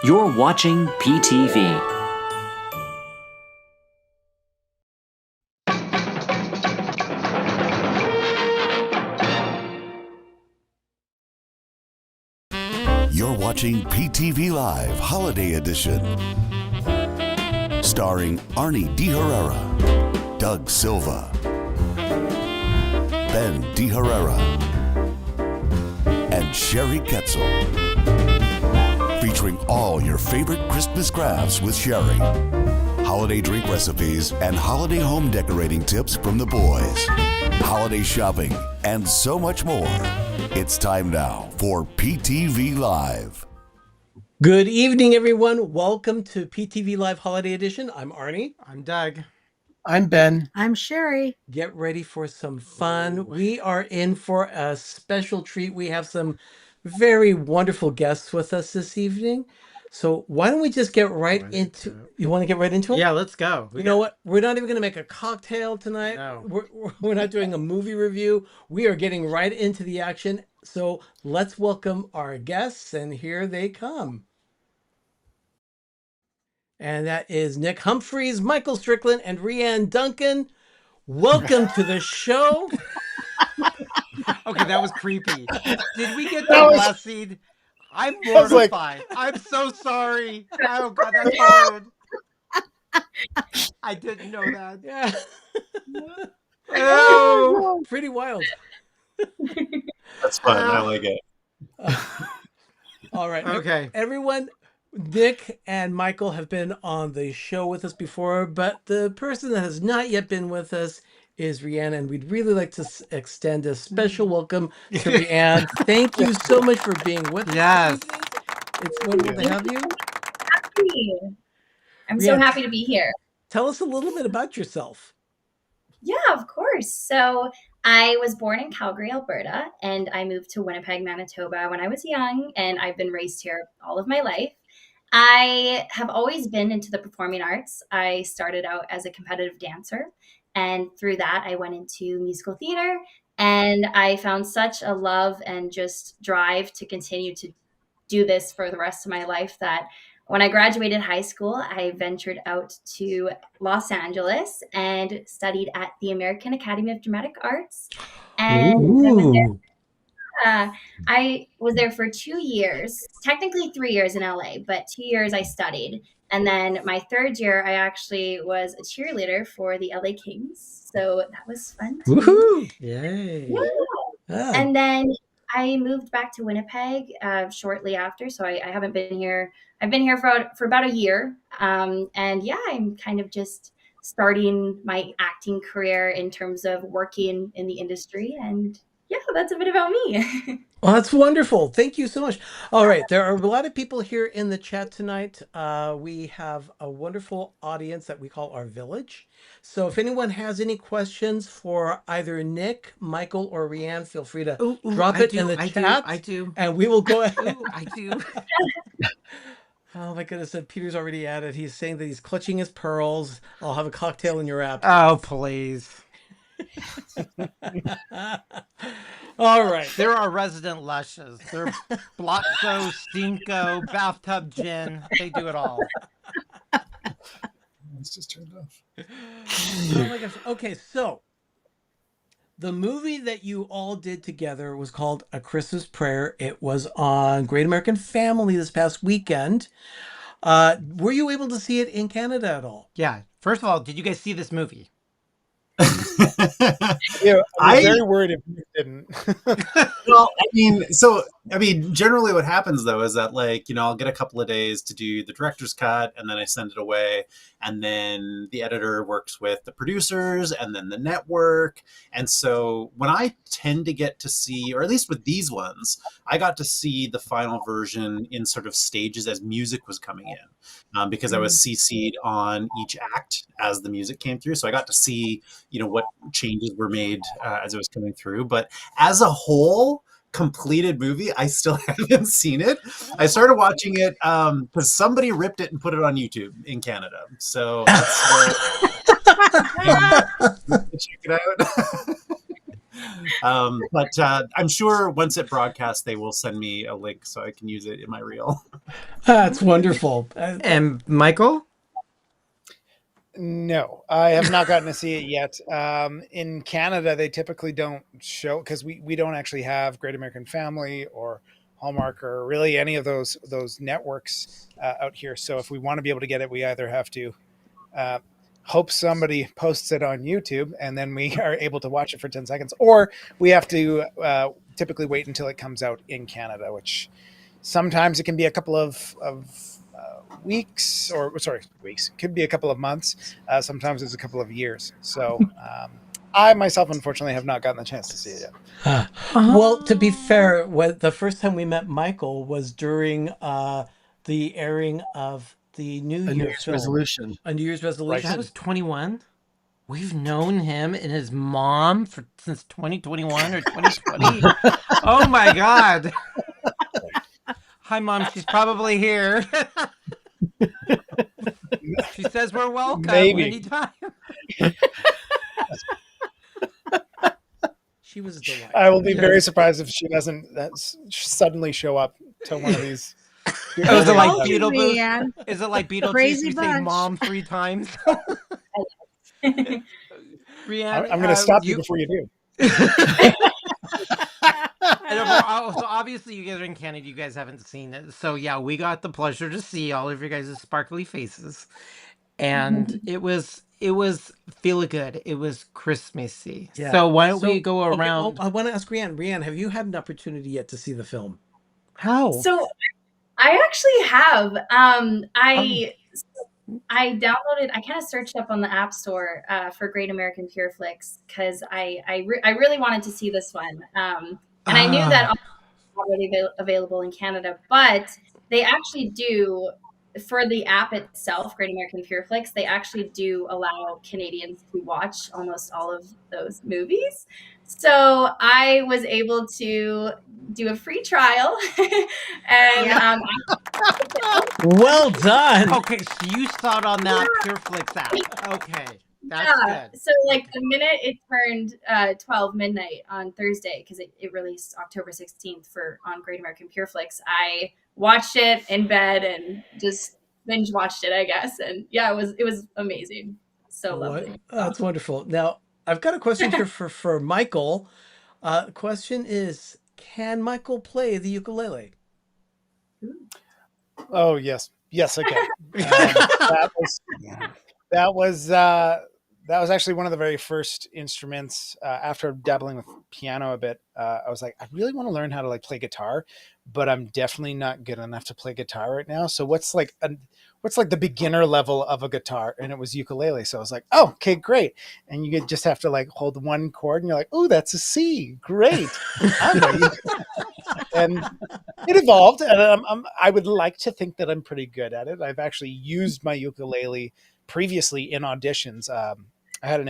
You're watching PTV. You're watching PTV Live Holiday Edition. Starring Arnie De Herrera, Doug Silva, Ben De Herrera, and Sherry Ketzel. Featuring all your favorite Christmas crafts with Sherry, holiday drink recipes, and holiday home decorating tips from the boys, holiday shopping, and so much more. It's time now for PTV Live. Good evening, everyone. Welcome to PTV Live Holiday Edition. I'm Arnie. I'm Doug. I'm Ben. I'm Sherry. Get ready for some fun. We are in for a special treat. We have some very wonderful guests with us this evening. So why don't we just get right into... You want to get right into it? Yeah, let's go. You know what? We're not even going to make a cocktail tonight. No. We're not doing a movie review. We are getting right into the action. So let's welcome our guests, and here they come. And that is Nick Humphries, Michael Strickland, and Rhiann Duncan. Welcome to the show. Okay, that was creepy. Did we get that last scene? I'm mortified. I'm so sorry. Oh, God, that's hard. I didn't know that. Yeah. Oh, Pretty wild. That's fun. I like it. All right. okay. Everyone, Nick and Michael have been on the show with us before, but the person that has not yet been with us is Rhiann, and we'd really like to extend a special welcome to Rhiann. Thank you so much for being with us. Yes. It's wonderful to have you. I'm so happy to be here. Tell us a little bit about yourself. Yeah, of course. So I was born in Calgary, Alberta, and I moved to Winnipeg, Manitoba when I was young, and I've been raised here all of my life. I have always been into the performing arts. I started out as a competitive dancer, and through that, I went into musical theater, and I found such a love and just drive to continue to do this for the rest of my life that when I graduated high school, I ventured out to Los Angeles and studied at the American Academy of Dramatic Arts. And I was there for 2 years, technically 3 years in LA, but 2 years I studied. And then my third year, I actually was a cheerleader for the LA Kings. So that was fun too. Woohoo! Yay. Yeah. Ah. And then I moved back to Winnipeg shortly after. So I haven't been here. I've been here for about a year. And yeah, I'm kind of just starting my acting career in terms of working in the industry. And yeah, that's a bit about me. Well, that's wonderful. Thank you so much. All right. There are a lot of people here in the chat tonight. We have a wonderful audience that we call our village. So if anyone has any questions for either Nick, Michael, or Rhiann, feel free to drop it in the chat. I do. And we will go ahead. I do. Oh my goodness. Peter's already at it. He's saying that he's clutching his pearls. I'll have a cocktail in your app. Oh, please. All right. There are resident lushes. They're Blotzo, Stinko, bathtub gin. They do it all. It's just turned off. Oh my gosh. Okay, so the movie that you all did together was called A Christmas Prayer. It was on Great American Family this past weekend. Were you able to see it in Canada at all? Yeah. First of all, did you guys see this movie? Yeah, I'm very worried if you didn't. Well, generally what happens though is that I'll get a couple of days to do the director's cut and then I send it away and then the editor works with the producers and then the network. And so when I tend to get to see, or at least with these ones, I got to see the final version in sort of stages as music was coming in because I was CC'd on each act as the music came through. So I got to see, what changes were made as it was coming through. But as a whole, completed movie, I still haven't seen it. I started watching it because somebody ripped it and put it on YouTube in Canada. So that's check it out. But I'm sure once it broadcasts, they will send me a link so I can use it in my reel. That's wonderful. And Michael? No, I have not gotten to see it yet. In Canada, they typically don't show because we don't actually have Great American Family or Hallmark or really any of those networks out here. So if we want to be able to get it, we either have to hope somebody posts it on YouTube and then we are able to watch it for 10 seconds, or we have to typically wait until it comes out in Canada, which sometimes it can be a couple of weeks, could be a couple of months. Sometimes it's a couple of years. So I myself, unfortunately, have not gotten the chance to see it yet. Well, to be fair, the first time we met Michael was during the airing of the New A New Year Year's film. resolution. A New Year's resolution. That was 21? We've known him and his mom since 2021 or 2020. Oh my God. Hi, Mom. She's probably here. She says we're welcome anytime. She was a delight. I will be very surprised if she doesn't suddenly show up to one of these. Oh, is it like Told you, Beetlejuice? Rhiann. Is it like Beetlejuice? Crazy You say bunch. mom 3 times? Rhiann, I'm going to stop you before you do. So obviously you guys are in Canada, you guys haven't seen it. So yeah, we got the pleasure to see all of your guys' sparkly faces. And it was feel good. It was Christmassy. Yeah. So why don't we go Okay, around? I want to ask Rhiann. Rhiann, have you had an opportunity yet to see the film? How? So I actually have. I downloaded. I kind of searched up on the App Store for Great American Pure Flix because I really wanted to see this one. And I knew that already available in Canada, but they actually do, for the app itself, Great American Pure Flix, they actually do allow Canadians to watch almost all of those movies. So I was able to do a free trial. And well done. Okay, so you saw it on that PureFlix app. Okay, that's good. So like the minute it turned 12 midnight on Thursday, because it released October 16th on Great American PureFlix, I watched it in bed and just binge watched it, I guess. And yeah, it was amazing. So lovely. That's wonderful. Now I've got a question here for Michael. The question is, can Michael play the ukulele? Oh yes, I can. That was actually one of the very first instruments. After dabbling with piano a bit, I was like, I really want to learn how to play guitar, but I'm definitely not good enough to play guitar right now. So what's the beginner level of a guitar? And it was ukulele. So I was like, oh, okay, great. And you just have to hold one chord, and you're like, oh, that's a C. Great. And it evolved, and I would like to think that I'm pretty good at it. I've actually used my ukulele previously in auditions. I had an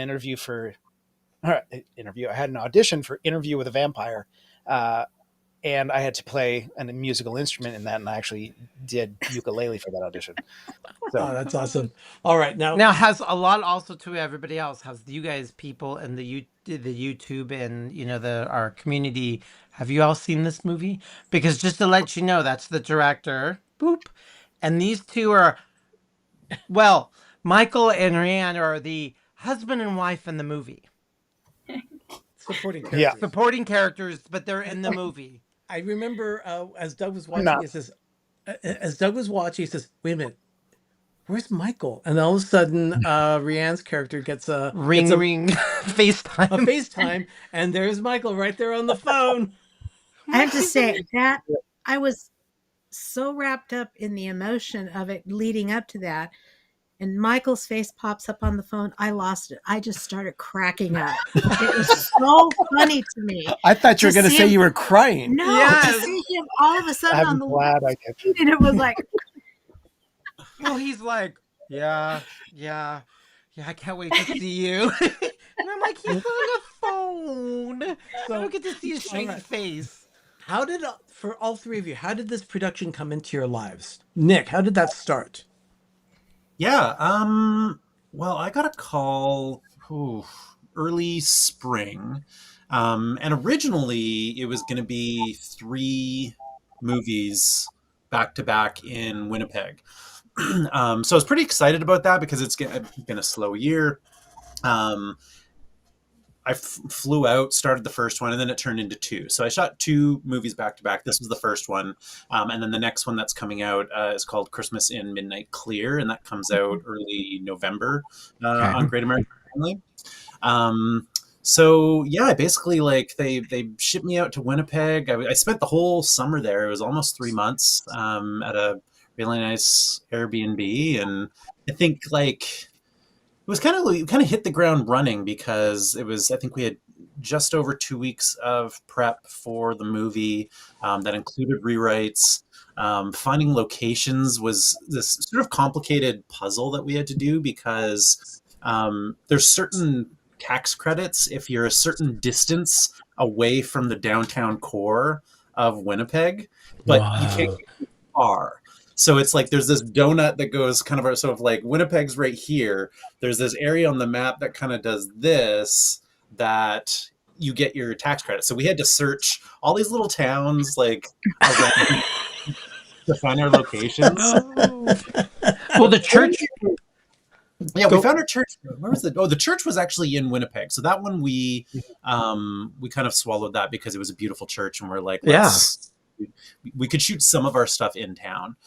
audition for Interview with a Vampire, and I had to play a musical instrument in that, and I actually did ukulele for that audition. So that's awesome. All right, now has a lot also to everybody else. Has you guys people and the YouTube and our community, have you all seen this movie? Because just to let you know, that's the director. Boop, and these two are, well, Michael and Rhiann are the husband and wife in the movie. Supporting characters. Yeah. Supporting characters, but they're in the movie. I remember as Doug was watching, he says, he says, wait a minute, where's Michael? And all of a sudden, Rhiann's character gets a ring FaceTime. A FaceTime, and there's Michael right there on the phone. I have to say that I was so wrapped up in the emotion of it leading up to that. And Michael's face pops up on the phone. I lost it. I just started cracking up. It was so funny to me. I thought you were going to say you were crying. No, to see him all of a sudden on the glad I get you. and it was like, well, he's like, yeah, I can't wait to see you. And I'm like, he's on the phone. So I don't get to see his shiny face. How did, for all three of you, how did this production come into your lives? Nick, how did that start? Yeah, well, I got a call early spring And originally, it was going to be 3 movies back to back in Winnipeg. So I was pretty excited about that because it's been a slow year. Um, I flew out, started the first one, and then it turned into 2. So I shot 2 movies back to back. This was the first one. And then the next one that's coming out is called Christmas in Midnight Clear, and that comes out early November on Great American Family. So yeah, basically like they shipped me out to Winnipeg. I spent the whole summer there. It was almost 3 months at a really nice Airbnb, and I think like it was we kind of hit the ground running because I think we had just over 2 weeks of prep for the movie that included rewrites. Finding locations was this sort of complicated puzzle that we had to do because there's certain tax credits if you're a certain distance away from the downtown core of Winnipeg, but you can't get too far. So it's like there's this donut that goes kind of sort of like Winnipeg's right here. There's this area on the map that kind of does this that you get your tax credit. So we had to search all these little towns like around to find our locations. Well, the church. Yeah, we found our church. Where was the church was actually in Winnipeg. So that one we kind of swallowed that because it was a beautiful church, and we're like, we could shoot some of our stuff in town.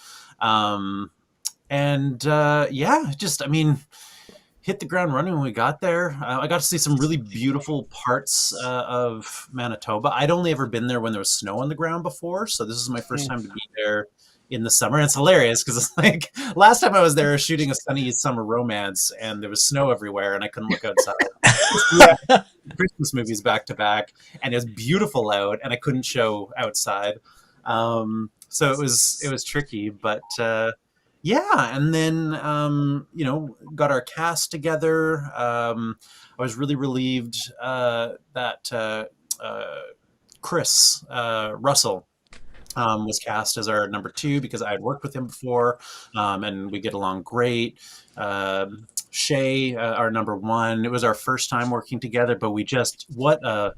Hit the ground running when we got there. I got to see some really beautiful parts of Manitoba. I'd only ever been there when there was snow on the ground before, so this is my first time to be there in the summer. And it's hilarious because it's like last time I was there shooting a sunny summer romance and there was snow everywhere and I couldn't look outside. Christmas movies back to back, and it was beautiful out and I couldn't show outside. So it was tricky, but and then got our cast together. I was really relieved that Chris Russell was cast as our number 2 because I had worked with him before, and we get along great. Shay, our number 1, it was our first time working together, but what a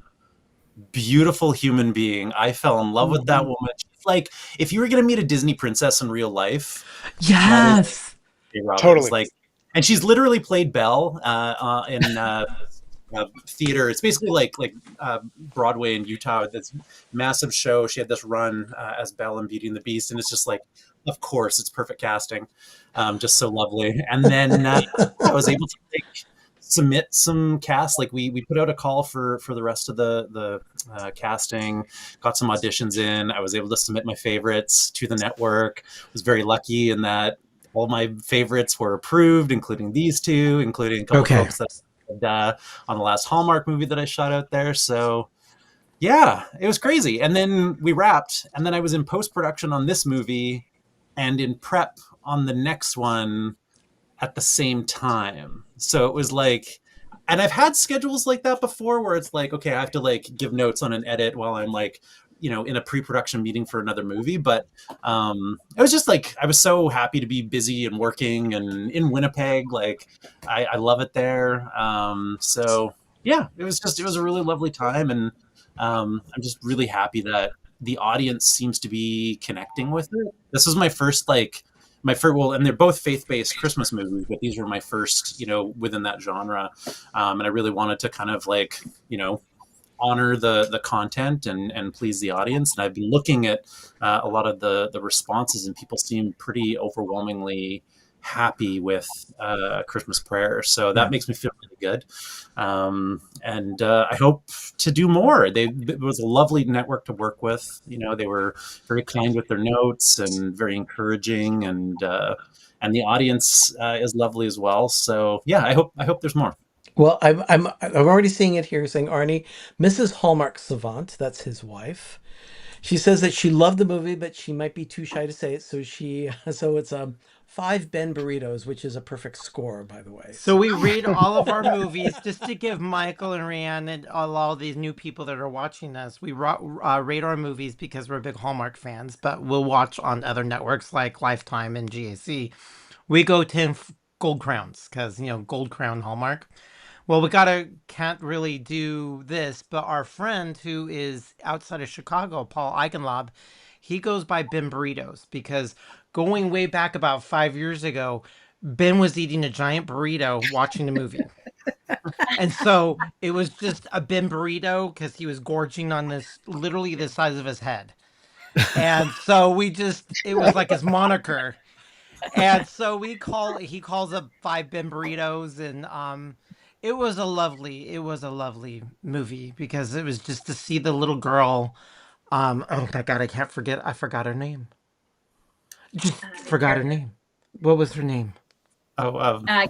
beautiful human being. I fell in love with that woman. She's like, if you were going to meet a Disney princess in real life. Yes. Totally. Like, and she's literally played Belle in theater. It's basically like Broadway in Utah. This massive show. She had this run as Belle in Beauty and the Beast, and it's just like, of course, it's perfect casting. Just so lovely. And then I was able to submit some cast. Like we put out a call for the rest of the casting, got some auditions in. I was able to submit my favorites to the network. Was very lucky in that all my favorites were approved, including these 2, including a couple of folks that on the last Hallmark movie that I shot out there. So yeah, it was crazy. And then we wrapped, and then I was in post-production on this movie and in prep on the next one at the same time. So it was like, and I've had schedules like that before where it's like, okay, I have to like give notes on an edit while I'm like, in a pre-production meeting for another movie. But it was just like, I was so happy to be busy and working and in Winnipeg. Like I love it there. So yeah, it was a really lovely time. And I'm just really happy that the audience seems to be connecting with it. This was my first, and they're both faith-based Christmas movies, but these were my first, within that genre. And I really wanted to kind of honor the content and please the audience. And I've been looking at a lot of the responses, and people seem pretty overwhelmingly happy with Christmas Prayer. So that makes me feel really good. And I hope to do more. It was a lovely network to work with. They were very kind with their notes and very encouraging, and the audience is lovely as well. So yeah, I hope there's more. Well, I'm already seeing it here, saying Arnie, Mrs. Hallmark Savant, that's his wife. She says that she loved the movie, but she might be too shy to say it. So it's 5 Ben burritos, which is a perfect score, by the way. So we read all of our movies just to give Michael and Rhiann and all these new people that are watching us. We rate our movies because we're big Hallmark fans, but we'll watch on other networks like Lifetime and GAC. We go 10 gold crowns because, Gold Crown Hallmark. Well, can't really do this, but our friend who is outside of Chicago, Paul Eigenlob, he goes by Ben Burritos because going way back about 5 years ago, Ben was eating a giant burrito watching the movie. And so it was just a Ben burrito because he was gorging on this, literally the size of his head. And so it was like his moniker. And so he calls up 5 Ben burritos, and it was a lovely movie because it was just to see the little girl. Oh my God, I forgot her name. Just forgot her name. What was her name? Oh, Uh,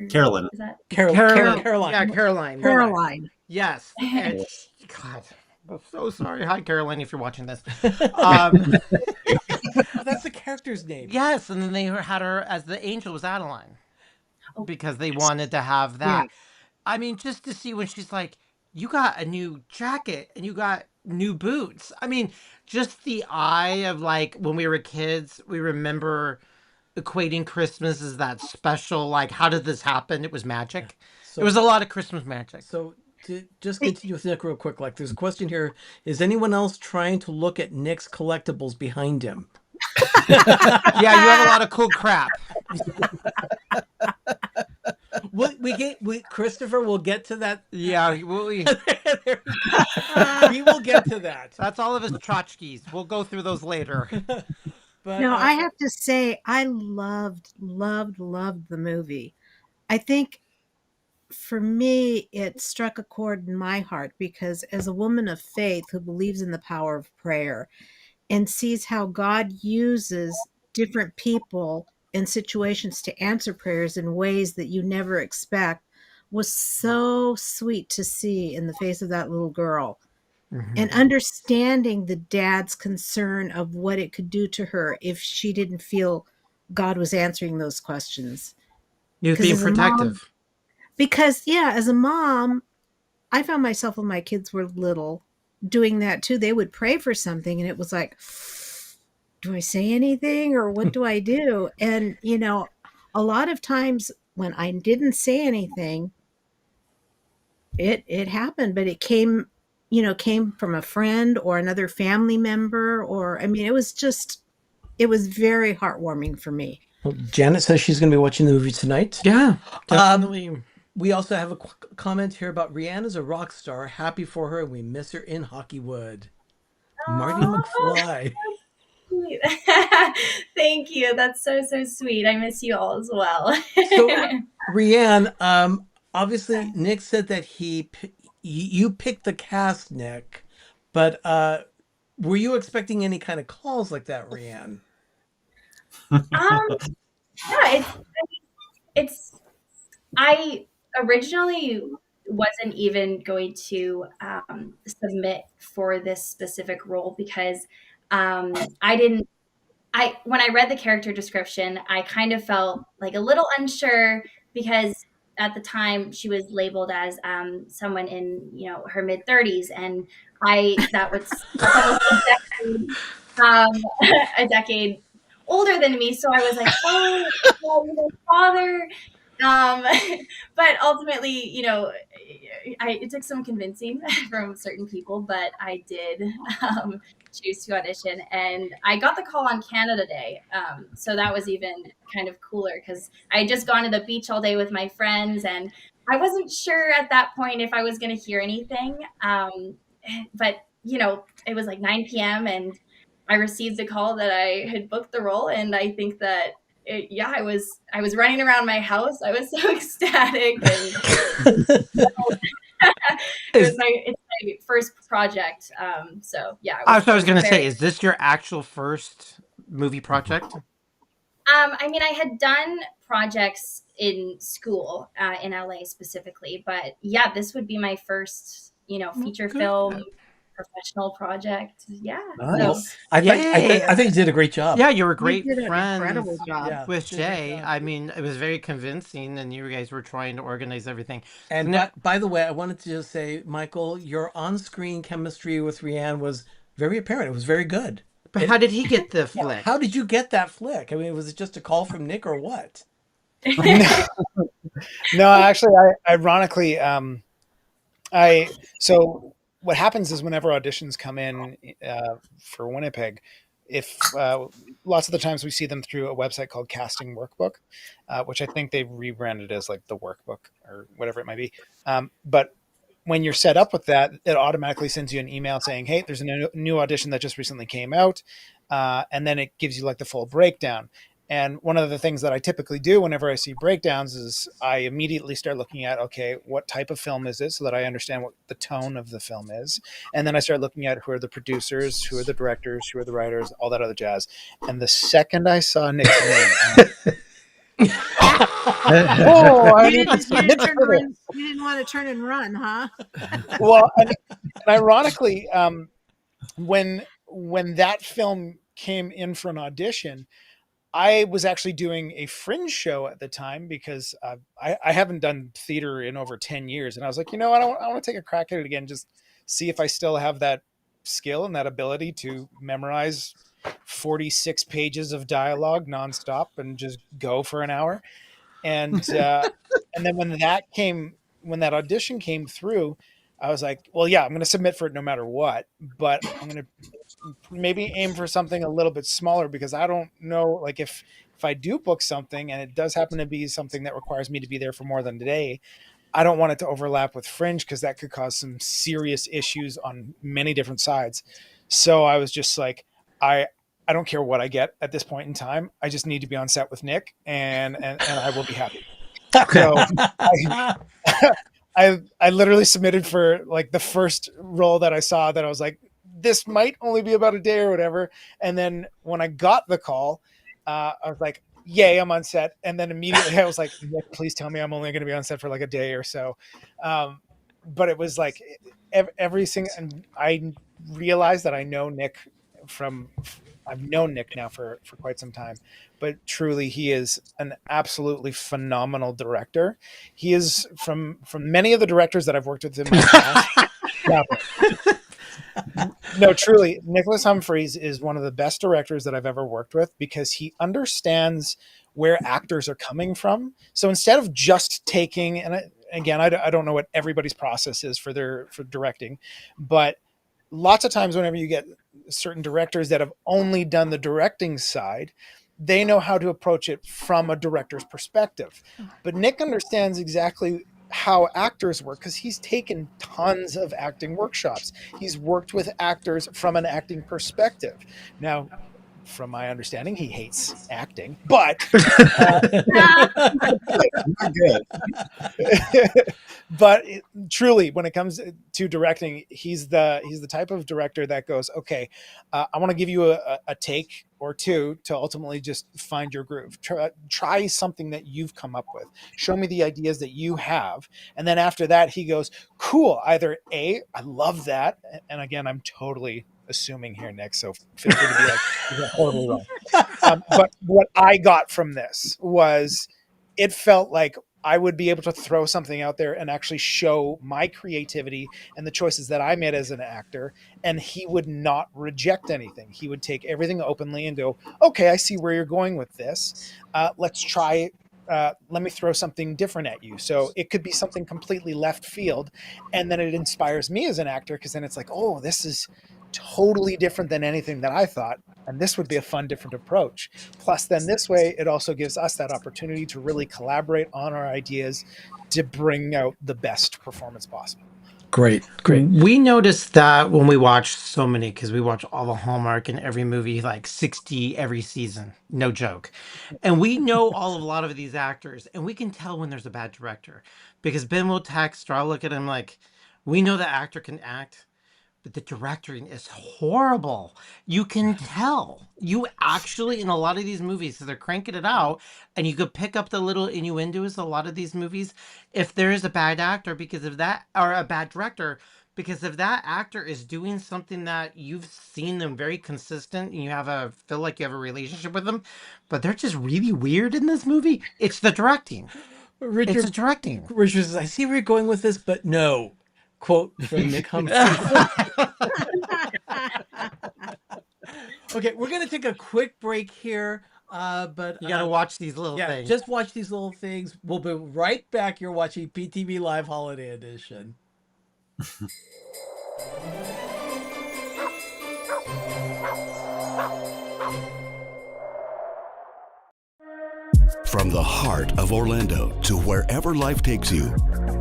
Carolyn. is that? Caroline. Yeah, Caroline. Caroline. Yes. And God, I'm so sorry. Hi, Caroline, if you're watching this. Um, Oh, that's the character's name. yes, and then they had her as the angel was Adeline Oh, because they wanted to have Yeah. that. I mean, just to see when she's like, you got a new jacket and you got new boots. I mean, just the eye of like when we were kids, we remember equating Christmas as that special, like, how did this happen? It was magic. So, It was a lot of Christmas magic. so to just continue with Nick real quick, like there's a question here. Is anyone else trying to look at Nick's collectibles behind him? Yeah, you have a lot of cool crap. Christopher will get to that. Yeah, we will get to that. that's all of his tchotchkes. We'll go through those later. But No, I have to say, I loved the movie. I think for me, it struck a chord in my heart because as a woman of faith who believes in the power of prayer and sees how God uses different people in situations to answer prayers in ways that you never expect, was so sweet to see in the face of that little girl. And understanding the dad's concern of what it could do to her if she didn't feel God was answering those questions. He was 'Cause being as a mom- protective. Because, yeah, as a mom, I found myself when my kids were little doing that too. They would pray for something, and it was like, do I say anything or what do I do? And, a lot of times when I didn't say anything, it happened, but it came from a friend or another family member, or, I mean, it was very heartwarming for me. Well, Janet says she's going to be watching the movie tonight. Yeah, definitely. We also have a comment here about Rhiann is a rock star. Happy for her, and we miss her in Hockeywood. Marty McFly. Thank you. That's so sweet. I miss you all as well. So, Rhiann, obviously, Nick said that you picked the cast, Nick, but were you expecting any kind of calls like that, Rhiann? Yeah, I originally wasn't even going to submit for this specific role because when I read the character description, I kind of felt like a little unsure because at the time she was labeled as someone in her mid-30s, and that was almost a decade older than me. So I was like, oh, father. But ultimately, it took some convincing from certain people, but I did choose to audition, and I got the call on Canada Day. So that was even kind of cooler because I had just gone to the beach all day with my friends, and I wasn't sure at that point if I was going to hear anything. But it was like 9 p.m. and I received the call that I had booked the role, and I think that I was running around my house. I was so ecstatic, and it's my first project. So yeah. I was going to say, is this your actual first movie project? I mean, I had done projects in school in LA specifically, but yeah, this would be my first, feature film. Professional project. Yeah. Nice. So, I think you did a great job. Yeah, you were great You did an friends incredible job. with Jay. I mean, it was very convincing, and you guys were trying to organize everything. And by the way, I wanted to just say, Michael, your on-screen chemistry with Rhiann was very apparent. It was very good. But how did he get the flick? How did you get that flick? I mean, was it just a call from Nick or what? No, actually, ironically, so what happens is whenever auditions come in for Winnipeg, if lots of the times we see them through a website called Casting Workbook, which I think they've rebranded as like the Workbook or whatever it might be. But when you're set up with that, it automatically sends you an email saying, "Hey, there's a new audition that just recently came out," and then it gives you like the full breakdown. And one of the things that I typically do whenever I see breakdowns is I immediately start looking at, okay, what type of film is it, so that I understand what the tone of the film is. And then I start looking at who are the producers, who are the directors, who are the writers, all that other jazz. And the second I saw Nick's name, I need to submit for this. You didn't want to turn and run, huh? Well, and ironically, when that film came in for an audition, I was actually doing a fringe show at the time because I haven't done theater in over 10 years. And I was like, you know what? I want to take a crack at it again, just see if I still have that skill and that ability to memorize 46 pages of dialogue nonstop and just go for an hour. And then when that audition came through, I was like, well, yeah, I'm going to submit for it no matter what, but I'm going to maybe aim for something a little bit smaller, because I don't know, like if I do book something and it does happen to be something that requires me to be there for more than a day, I don't want it to overlap with fringe, because that could cause some serious issues on many different sides. So I was just like, I don't care what I get at this point in time. I just need to be on set with Nick, and I will be happy. So I literally submitted for like the first role that I saw that I was like, this might only be about a day or whatever. And then when I got the call, I was like, yay, I'm on set. And then immediately I was like, Nick, please tell me I'm only going to be on set for like a day or so. But it was like every single, and I realized that I've known Nick now for quite some time, but truly he is an absolutely phenomenal director. He is from many of the directors that I've worked with in my past. No, truly, Nicholas Humphries is one of the best directors that I've ever worked with, because he understands where actors are coming from. So instead of just taking, and again, I don't know what everybody's process is for directing, but lots of times whenever you get certain directors that have only done the directing side, they know how to approach it from a director's perspective. But Nick understands exactly how actors work, because he's taken tons of acting workshops. He's worked with actors from an acting perspective. Now, from my understanding, he hates acting, but Good. but truly, when it comes to directing, he's the type of director that goes, okay, I want to give you a take or two to ultimately just find your groove. Try something that you've come up with. Show me the ideas that you have. And then after that, he goes, cool. Either A, I love that. And again, I'm totally assuming here, Nick, so feel free to be like, you're totally wrong. But what I got from this was, it felt like I would be able to throw something out there and actually show my creativity and the choices that I made as an actor, and he would not reject anything. He would take everything openly and go, okay, I see where you're going with this. Let's try let me throw something different at you. So it could be something completely left field, and then it inspires me as an actor, because then it's like, oh, this is totally different than anything that I thought, and this would be a fun, different approach. Plus, then this way, it also gives us that opportunity to really collaborate on our ideas to bring out the best performance possible. Great. We noticed that when we watch so many, because we watch all the Hallmark and every movie, like 60 every season, no joke. And we know a lot of these actors, and we can tell when there's a bad director, because Ben will text or I'll look at him like, we know the actor can act, but the directing is horrible. You can tell. You actually, in a lot of these movies, so they're cranking it out, and you could pick up the little innuendos. A lot of these movies, if there is a bad actor because of that, or a bad director, because if that actor is doing something that you've seen them very consistent, and you feel like you have a relationship with them, but they're just really weird in this movie. It's the directing. It's the directing. Richard says, I see where you're going with this, but no. Quote from Nick Humphries. Okay, we're going to take a quick break here. But You got to watch these little yeah, things. just watch these little things. We'll be right back. You're watching PTV Live Holiday Edition. From the heart of Orlando to wherever life takes you,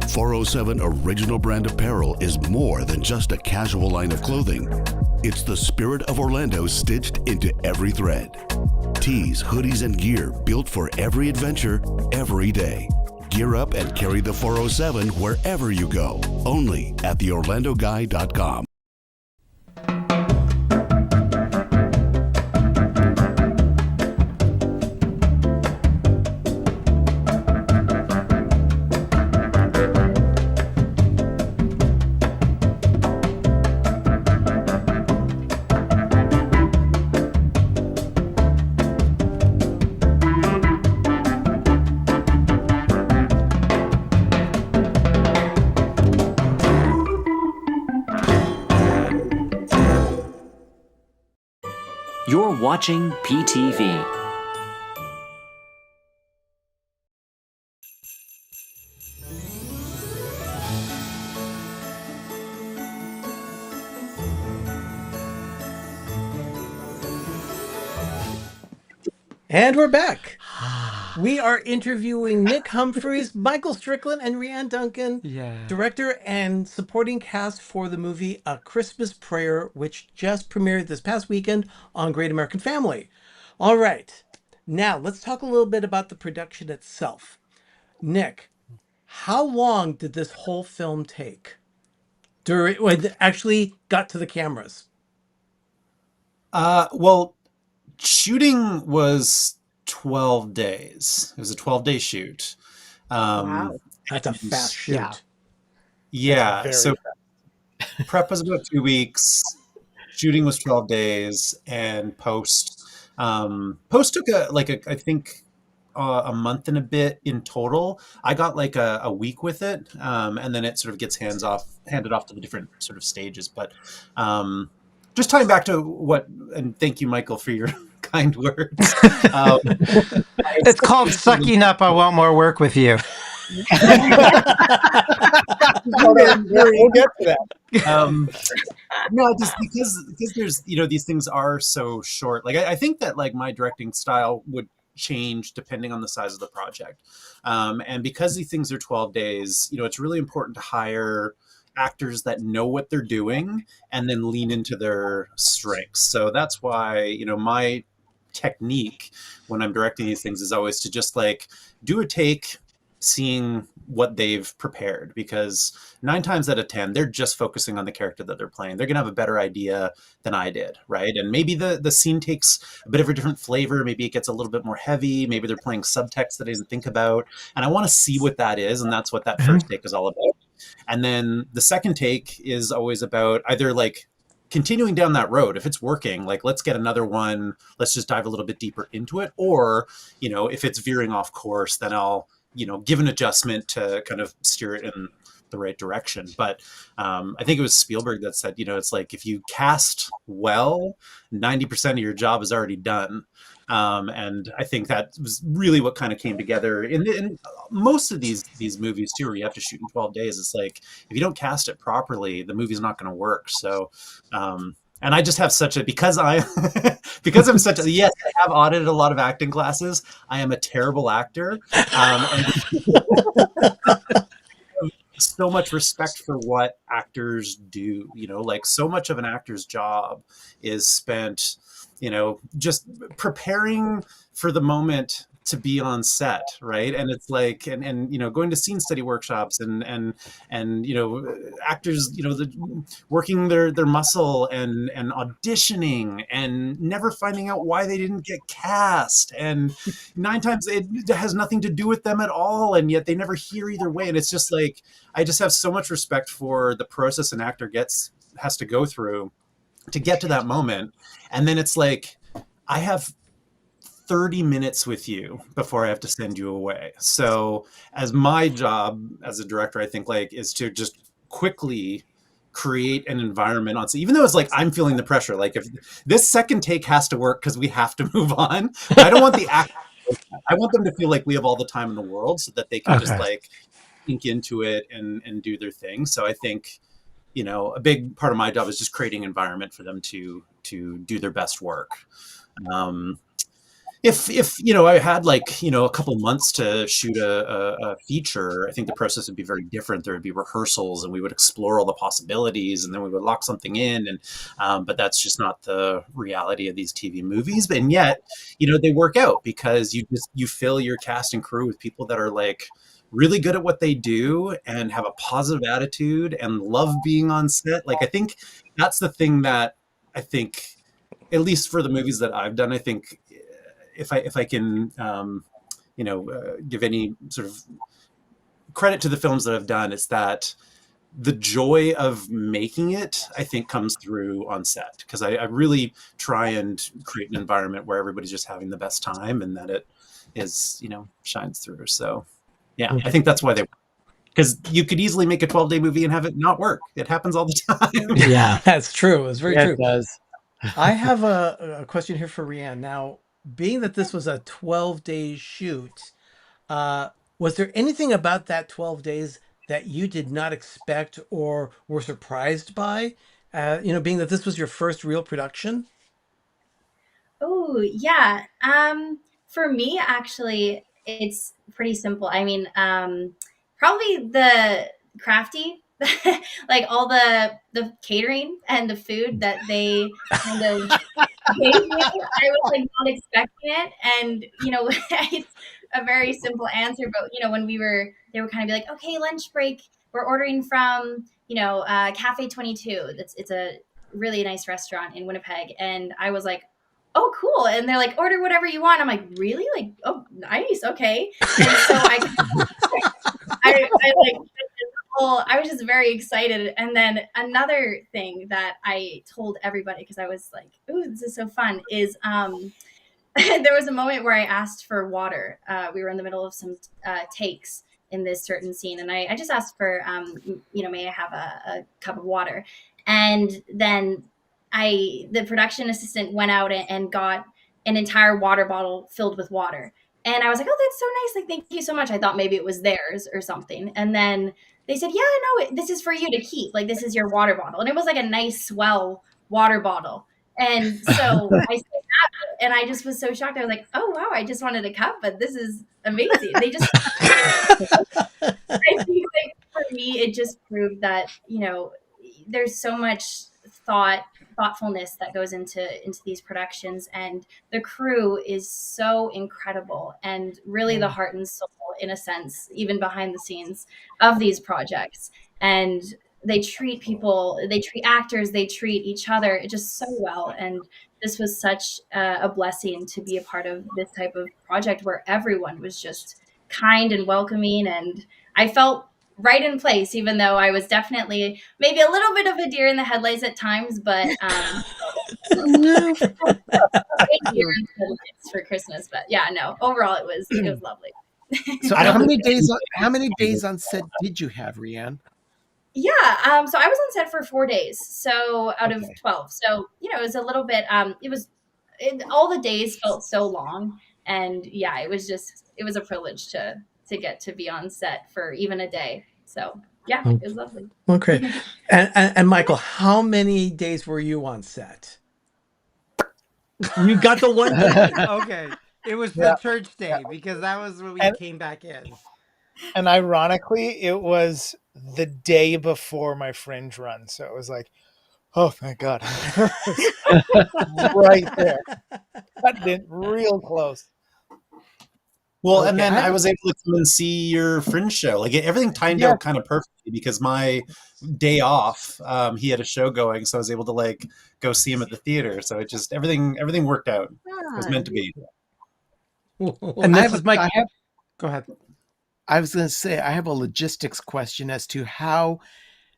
407 Original Brand Apparel is more than just a casual line of clothing. It's the spirit of Orlando stitched into every thread. Tees, hoodies, and gear built for every adventure, every day. Gear up and carry the 407 wherever you go. Only at theorlandoguy.com. You're watching PTV. And we're back. We are interviewing Nick Humphries, Michael Strickland, and Rhiann Duncan, Yeah. director and supporting cast for the movie A Christmas Prayer, which just premiered this past weekend on Great American Family. All right. Now, let's talk a little bit about the production itself. Nick, how long did this whole film take when it actually got to the cameras? Well, shooting was 12 days. It was a 12-day shoot. Wow. That's a fast shoot. Yeah. Yeah. Very So prep was about 2 weeks. Shooting was 12 days, and post took I think a month and a bit in total. I got like a week with it, and then it sort of gets handed off to the different sort of stages. But just tying back to what, and thank you, Michael, for your kind words. It's called sucking up. I want more work with you. We'll get to that. No, just because there's these things are so short. Like I think that like my directing style would change depending on the size of the project, and because these things are 12 days, it's really important to hire actors that know what they're doing and then lean into their strengths. So that's why my technique when I'm directing these things is always to just like do a take, seeing what they've prepared, because 9 times out of 10 they're just focusing on the character that they're playing. They're gonna have a better idea than I did, right? And maybe the scene takes a bit of a different flavor. Maybe it gets a little bit more heavy. Maybe they're playing subtext that I didn't think about, and I want to see what that is. And that's what that first take is all about. And then the second take is always about either like continuing down that road. If it's working, like let's get another one, let's just dive a little bit deeper into it. Or if it's veering off course, then I'll give an adjustment to kind of steer it in the right direction. But I think it was Spielberg that said, it's like if you cast well, 90% of your job is already done. And I think that was really what kind of came together in most of these movies too, where you have to shoot in 12 days. It's like if you don't cast it properly, the movie's not going to work. So and I just have such a, because I'm such a, yes, I have audited a lot of acting classes. I am a terrible actor. And so much respect for what actors do, like so much of an actor's job is spent, just preparing for the moment to be on set, right? And it's like, and going to scene study workshops and actors, working their muscle and auditioning and never finding out why they didn't get cast. And 9 times it has nothing to do with them at all, and yet they never hear either way. And it's just like, I just have so much respect for the process an actor has to go through to get to that moment. And then it's like, I have 30 minutes with you before I have to send you away. So as my job as a director, I think like is to just quickly create an environment on. So even though it's like I'm feeling the pressure, like if this second take has to work because we have to move on, I don't want the act. I want them to feel like we have all the time in the world so that they can just like sink into it and do their thing. So I think, you know, a big part of my job is just creating an environment for them to do their best work. If you know, I had like, you know, a couple months to shoot a feature, I think the process would be very different. There would be rehearsals and we would explore all the possibilities and then we would lock something in. And but that's just not the reality of these TV movies. And yet, you know, they work out because you fill your cast and crew with people that are like really good at what they do and have a positive attitude and love being on set. Like, I think that's the thing that I think, at least for the movies that I've done, I think if I can, you know, give any sort of credit to the films that I've done, it's that the joy of making it, I think, comes through on set, because I really try and create an environment where everybody's just having the best time and that it is, you know, shines through. So yeah, I think that's why because you could easily make a 12-day movie and have it not work. It happens all the time. Yeah, that's true. It's very true. It does. I have a question here for Rhiann. Now, being that this was a 12-day shoot, was there anything about that 12 days that you did not expect or were surprised by? You know, being that this was your first real production? Oh, yeah. For me, actually, it's pretty simple. I mean, probably the crafty, like all the catering and the food that they kind of gave me. I was like not expecting it, and you know, it's a very simple answer. But you know, when they were kind of be like, okay, lunch break. We're ordering from Cafe 22. It's a really nice restaurant in Winnipeg, and I was like, oh, cool. And they're like, order whatever you want. I'm like, really? Like, oh, nice. Okay. And so I was just very excited. And then another thing that I told everybody, because I was like, ooh, this is so fun, is there was a moment where I asked for water. We were in the middle of some takes in this certain scene. And I just asked for, may I have a cup of water? And then the production assistant went out and got an entire water bottle filled with water. And I was like, oh, that's so nice. Like, thank you so much. I thought maybe it was theirs or something. And then they said, yeah, no, this is for you to keep. Like, this is your water bottle. And it was like a nice, swell water bottle. And so I said that, and I just was so shocked. I was like, oh, wow, I just wanted a cup, but this is amazing. They just, I think like for me, it just proved that, you know, there's so much thoughtfulness that goes into these productions, and the crew is so incredible and really the heart and soul, in a sense, even behind the scenes of these projects. And they treat people, they treat actors, they treat each other just so well. And this was such a blessing to be a part of this type of project where everyone was just kind and welcoming, and I felt right in place, even though I was definitely maybe a little bit of a deer in the headlights at times, but deer in the headlights for Christmas. But yeah, no, overall it was lovely. So how many days on set did you have, Rhiann? Yeah, so I was on set for 4 days, so out of 12. So, you know, it was a little bit, all the days felt so long. And yeah, it was a privilege to get to be on set for even a day. So yeah, it was lovely. Okay. And Michael, how many days were you on set? You got the one day. Okay. It was the church day, because that was when we came back in. And ironically, it was the day before my Fringe run. So it was like, oh, thank God. Right there. Got it real close. Well, and then I was able to come and see your Fringe show. Like, everything timed out kind of perfectly, because my day off, he had a show going, so I was able to like go see him at the theater. So it just everything worked out. It was meant to be. And this is Mike. Go ahead. I was going to say, I have a logistics question as to how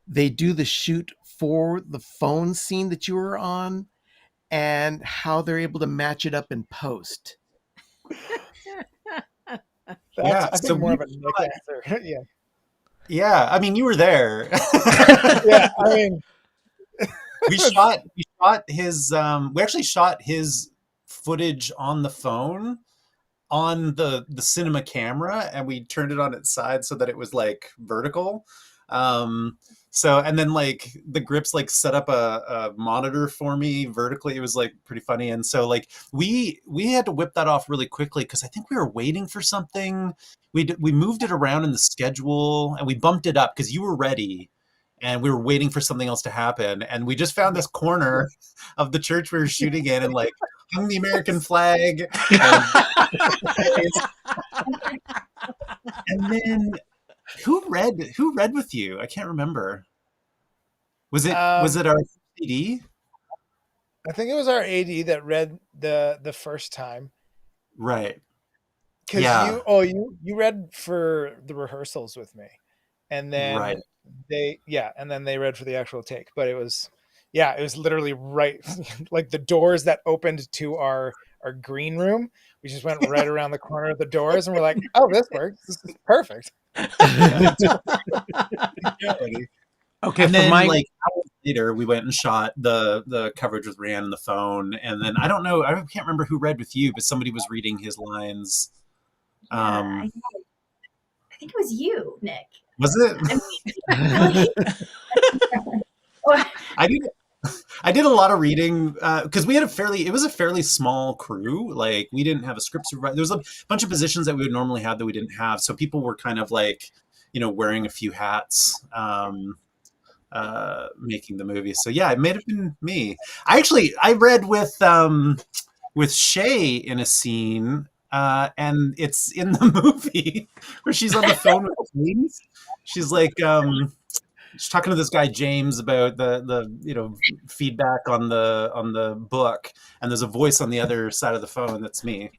they do the shoot for the phone scene that you were on, and how they're able to match it up in post. That's, I think, more of a Nick answer. Yeah. Yeah, I mean, you were there. Yeah, I mean, we shot his we actually shot his footage on the phone on the cinema camera, and we turned it on its side so that it was like vertical. So, and then like the grips like set up a monitor for me vertically. It was like pretty funny. And so like we had to whip that off really quickly because I think we were waiting for something. We moved it around in the schedule and we bumped it up because you were ready and we were waiting for something else to happen. And we just found this corner of the church we were shooting in and like hung the American flag. And then who read with you? I can't remember. Was it our CD? I think it was our AD that read the first time. Right. Because Yeah. you read for the rehearsals with me. And then Right. they read for the actual take. But it was literally right like the doors that opened to our green room. We just went right around the corner of the doors and we're like, oh, this works. This is perfect. Okay, And for then my like hours later we went and shot the coverage with Rhiann on the phone. And then I can't remember who read with you, but somebody was reading his lines. I think it was you, Nick. Was it? I did a lot of reading because we had it was a fairly small crew. Like we didn't have a script supervisor. There was a bunch of positions that we would normally have that we didn't have. So people were kind of like, wearing a few hats, making the movie. So yeah, it may have been me. I read with Shay in a scene, and it's in the movie where she's on the phone with James. She's like, she's talking to this guy James about the feedback on the book, and there's a voice on the other side of the phone that's me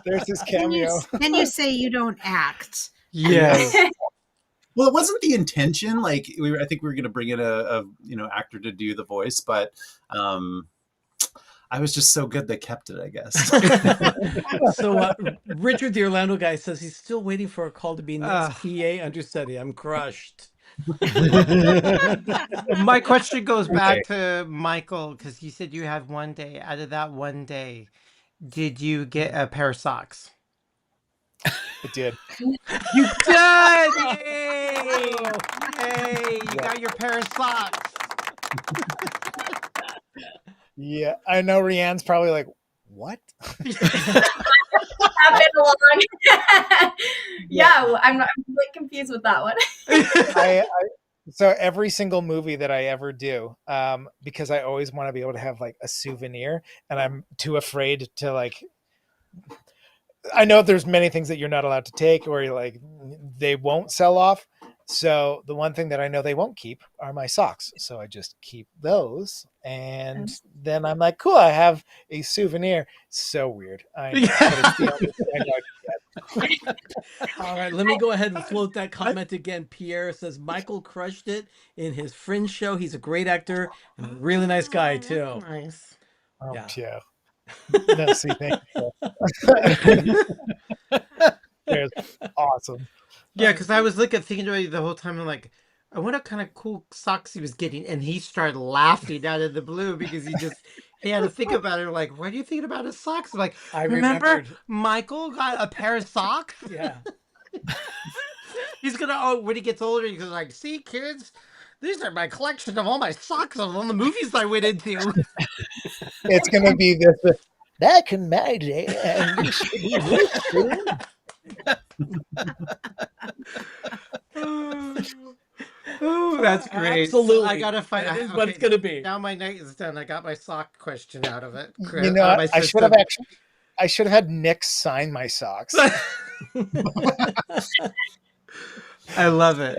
There's his cameo. Then you say you don't act. yes. Well, it wasn't the intention. Like I think we were going to bring in a actor to do the voice, but I was just so good they kept it, I guess. So Richard, the Orlando guy, says he's still waiting for a call to be next PA understudy. I'm crushed. My question goes back to Michael because he said you had one day. Out of that one day, did you get a pair of socks? It did. You did! Yay! Yay! You got your pair of socks. Yeah, I know Rhiann's probably like, what? I've been along. Yeah, I'm a bit confused with that one. So every single movie that I ever do, because I always want to be able to have like a souvenir, and I'm too afraid to like. I know there's many things that you're not allowed to take, or like they won't sell off. So the one thing that I know they won't keep are my socks. So I just keep those, and then I'm like, cool, I have a souvenir. So weird. I know, but it's the only thing I know to get. All right, let me go ahead and float that comment again. Pierre says Michael crushed it in his Fringe show. He's a great actor and a really nice guy too. Nice. Oh, Yeah. yeah. No, see, thank you. It's awesome. Yeah, because I was thinking about it the whole time. I'm like, I wonder what kind of cool socks he was getting, and he started laughing out of the blue because he had to think about it. Like, why are you thinking about his socks? I'm like, I remember remembered. Michael got a pair of socks. Yeah. He's gonna when he gets older, he's gonna like, see, kids, these are my collection of all my socks of all the movies I went into. It's gonna be this. Back in my day, and you should be listening. Oh, that's great. Absolutely. So I gotta find That is out what it's gonna be. Now my night is done. I got my sock question out of it. You know, I should have had Nick sign my socks. I love it.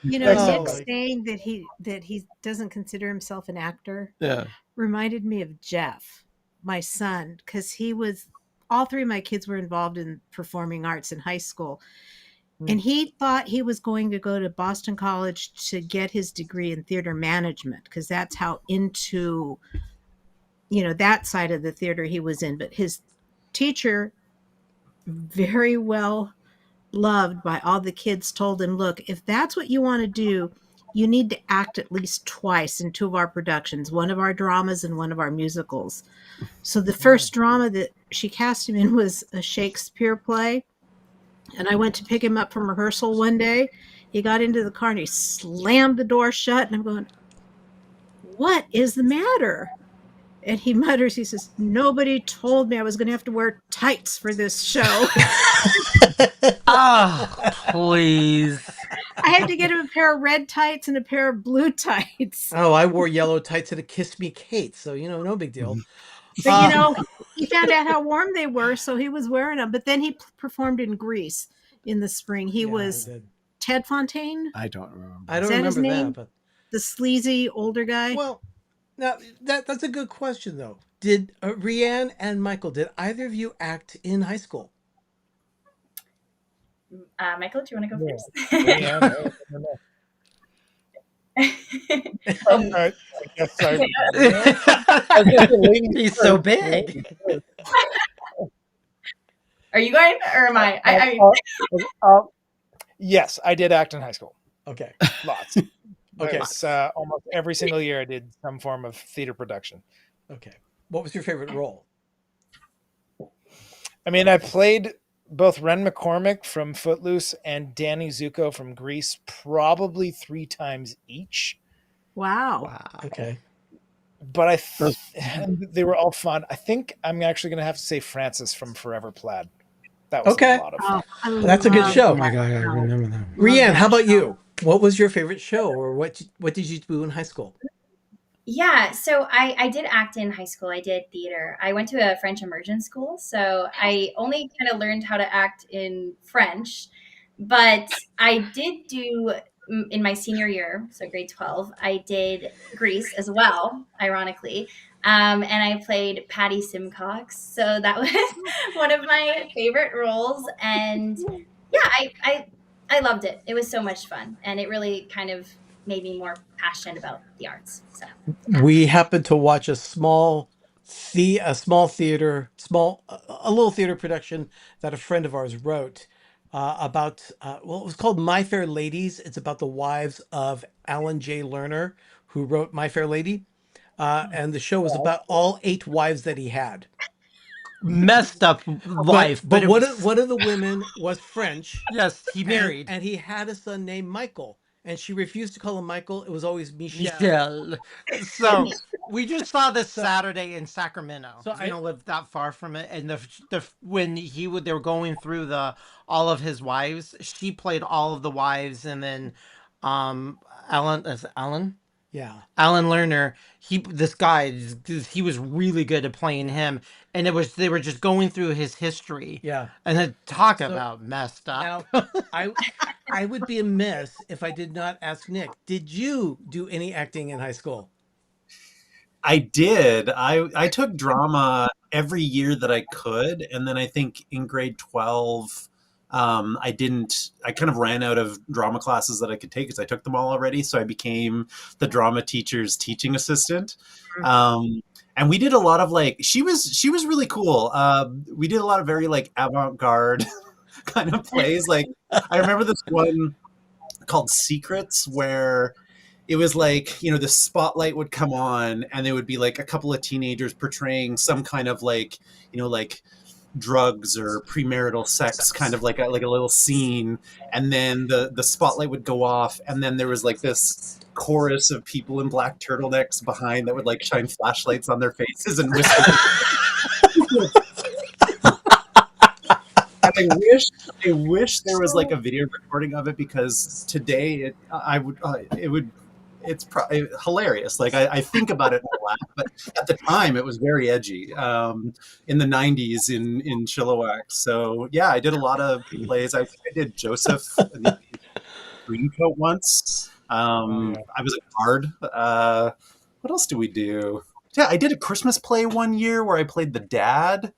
You know, Exactly. Nick saying that he doesn't consider himself an actor Yeah. reminded me of Jeff, my son, because all three of my kids were involved in performing arts in high school. And he thought he was going to go to Boston College to get his degree in theater management because that's how into, that side of the theater he was in. But his teacher very well loved by all the kids. Told him, look, if that's what you want to do, you need to act at least twice in 2 of our productions, one of our dramas and one of our musicals. So the first drama that she cast him in was a Shakespeare play. And I went to pick him up from rehearsal one day. He got into the car and he slammed the door shut. And I'm going, what is the matter? And he mutters, he says, nobody told me I was going to have to wear tights for this show. Oh, please. I had to get him a pair of red tights and a pair of blue tights. Oh, I wore yellow tights and a Kiss Me Kate, so no big deal. But he found out how warm they were, so he was wearing them. But then he performed in Greece in the spring. He was Ted Fontaine. I don't remember. I don't Is that his remember name? that, but The sleazy older guy. well, now that's a good question though. Did Rhiann and Michael, did either of you act in high school? Michael, do you want to go first? Yeah, I guess He's so big. Are you going or am I? Yes, I did act in high school. Okay. Lots. Okay. It's, almost every single year I did some form of theater production. Okay. What was your favorite role? I mean, I played both Ren McCormick from Footloose and Danny Zuko from Grease probably 3 times each. Wow. Okay. But they were all fun. I think I'm actually going to have to say Francis from Forever Plaid. That was a lot of fun. That's a good show. Oh my God, I remember that. Rhiann, how about you? What was your favorite show, or what did you do in high school? Yeah, so I did act in high school. I did theater. I went to a French immersion school, so I only kind of learned how to act in French. But I did do, in my senior year, so grade 12, I did Grease as well, ironically. And I played Patty Simcox. So that was one of my favorite roles. And yeah, I loved it. It was so much fun. And it really kind of made me more passionate about the arts. So We happened to watch a little theater production that a friend of ours wrote about. It was called My Fair Ladies. It's about the wives of Alan J. Lerner, who wrote My Fair Lady, and the show was about all 8 wives that he had. Messed up life, But it one was- of the women was French. Yes, he married. and he had a son named Michael. And she refused to call him Michael. It was always Michelle. Michelle. So we just saw this Saturday in Sacramento. So So I don't live that far from it. And when they were going through all of his wives, she played all of the wives, and then Alan Yeah. Alan Lerner, he was really good at playing him, and they were just going through his history. Yeah. And then talk about messed up. Now, I would be amiss if I did not ask Nick, did you do any acting in high school? I did. I took drama every year that I could, and then I think in grade 12, I kind of ran out of drama classes that I could take because I took them all already. So I became the drama teacher's teaching assistant. And we did a lot of she was really cool. We did a lot of very avant-garde kind of plays. I remember this one called Secrets, where it was the spotlight would come on and there would be a couple of teenagers portraying some kind of drugs or premarital sex, kind of like a little scene, and then the spotlight would go off, and then there was this chorus of people in black turtlenecks behind that would shine flashlights on their faces and whisper. And I wish there was a video recording of it, because today it's hilarious. I think about it and laugh, but at the time it was very edgy in the 90s in Chilliwack. So yeah, I did a lot of plays. I did Joseph in the Greencoat once. I was a guard. What else do we do? Yeah, I did a Christmas play one year where I played the dad.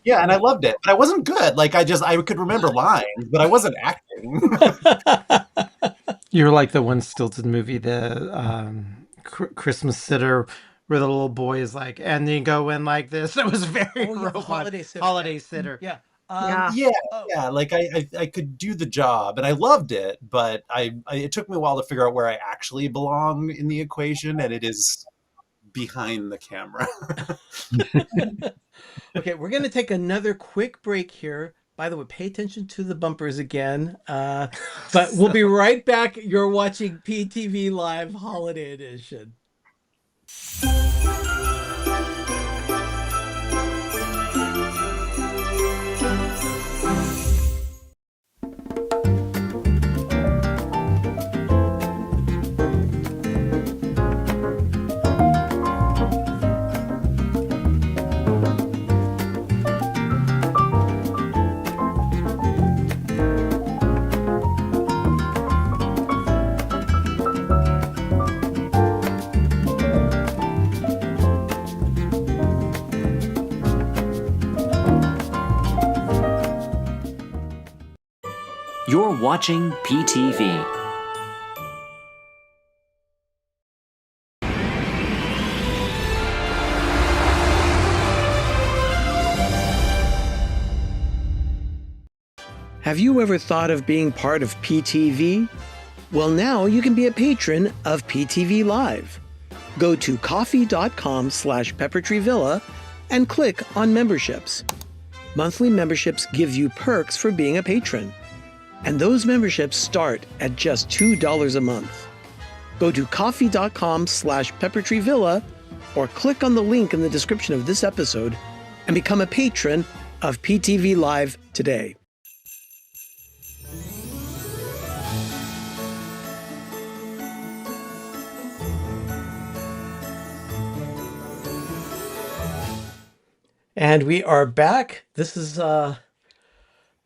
Yeah, and I loved it, but I wasn't good. I could remember lines, but I wasn't acting. You're like the one Stilton movie, the Christmas Sitter, where the little boy is like, and then you go in like this. It was very Oh, yeah, the robot. holiday sitter. Holiday sitter. Yeah. Yeah. Yeah, Oh. yeah. Like I could do the job, and I loved it, but it took me a while to figure out where I actually belong in the equation, and it is behind the camera. Okay, we're going to take another quick break here. By the way, pay attention to the bumpers again. But we'll be right back. You're watching PTV Live Holiday Edition. You're watching PTV. Have you ever thought of being part of PTV? Well, now you can be a patron of PTV Live. Go to coffee.com/peppertreevilla and click on memberships. Monthly memberships give you perks for being a patron. And those memberships start at just $2 a month. Go to coffee.com/peppertreevilla or click on the link in the description of this episode and become a patron of PTV Live today. And we are back. This is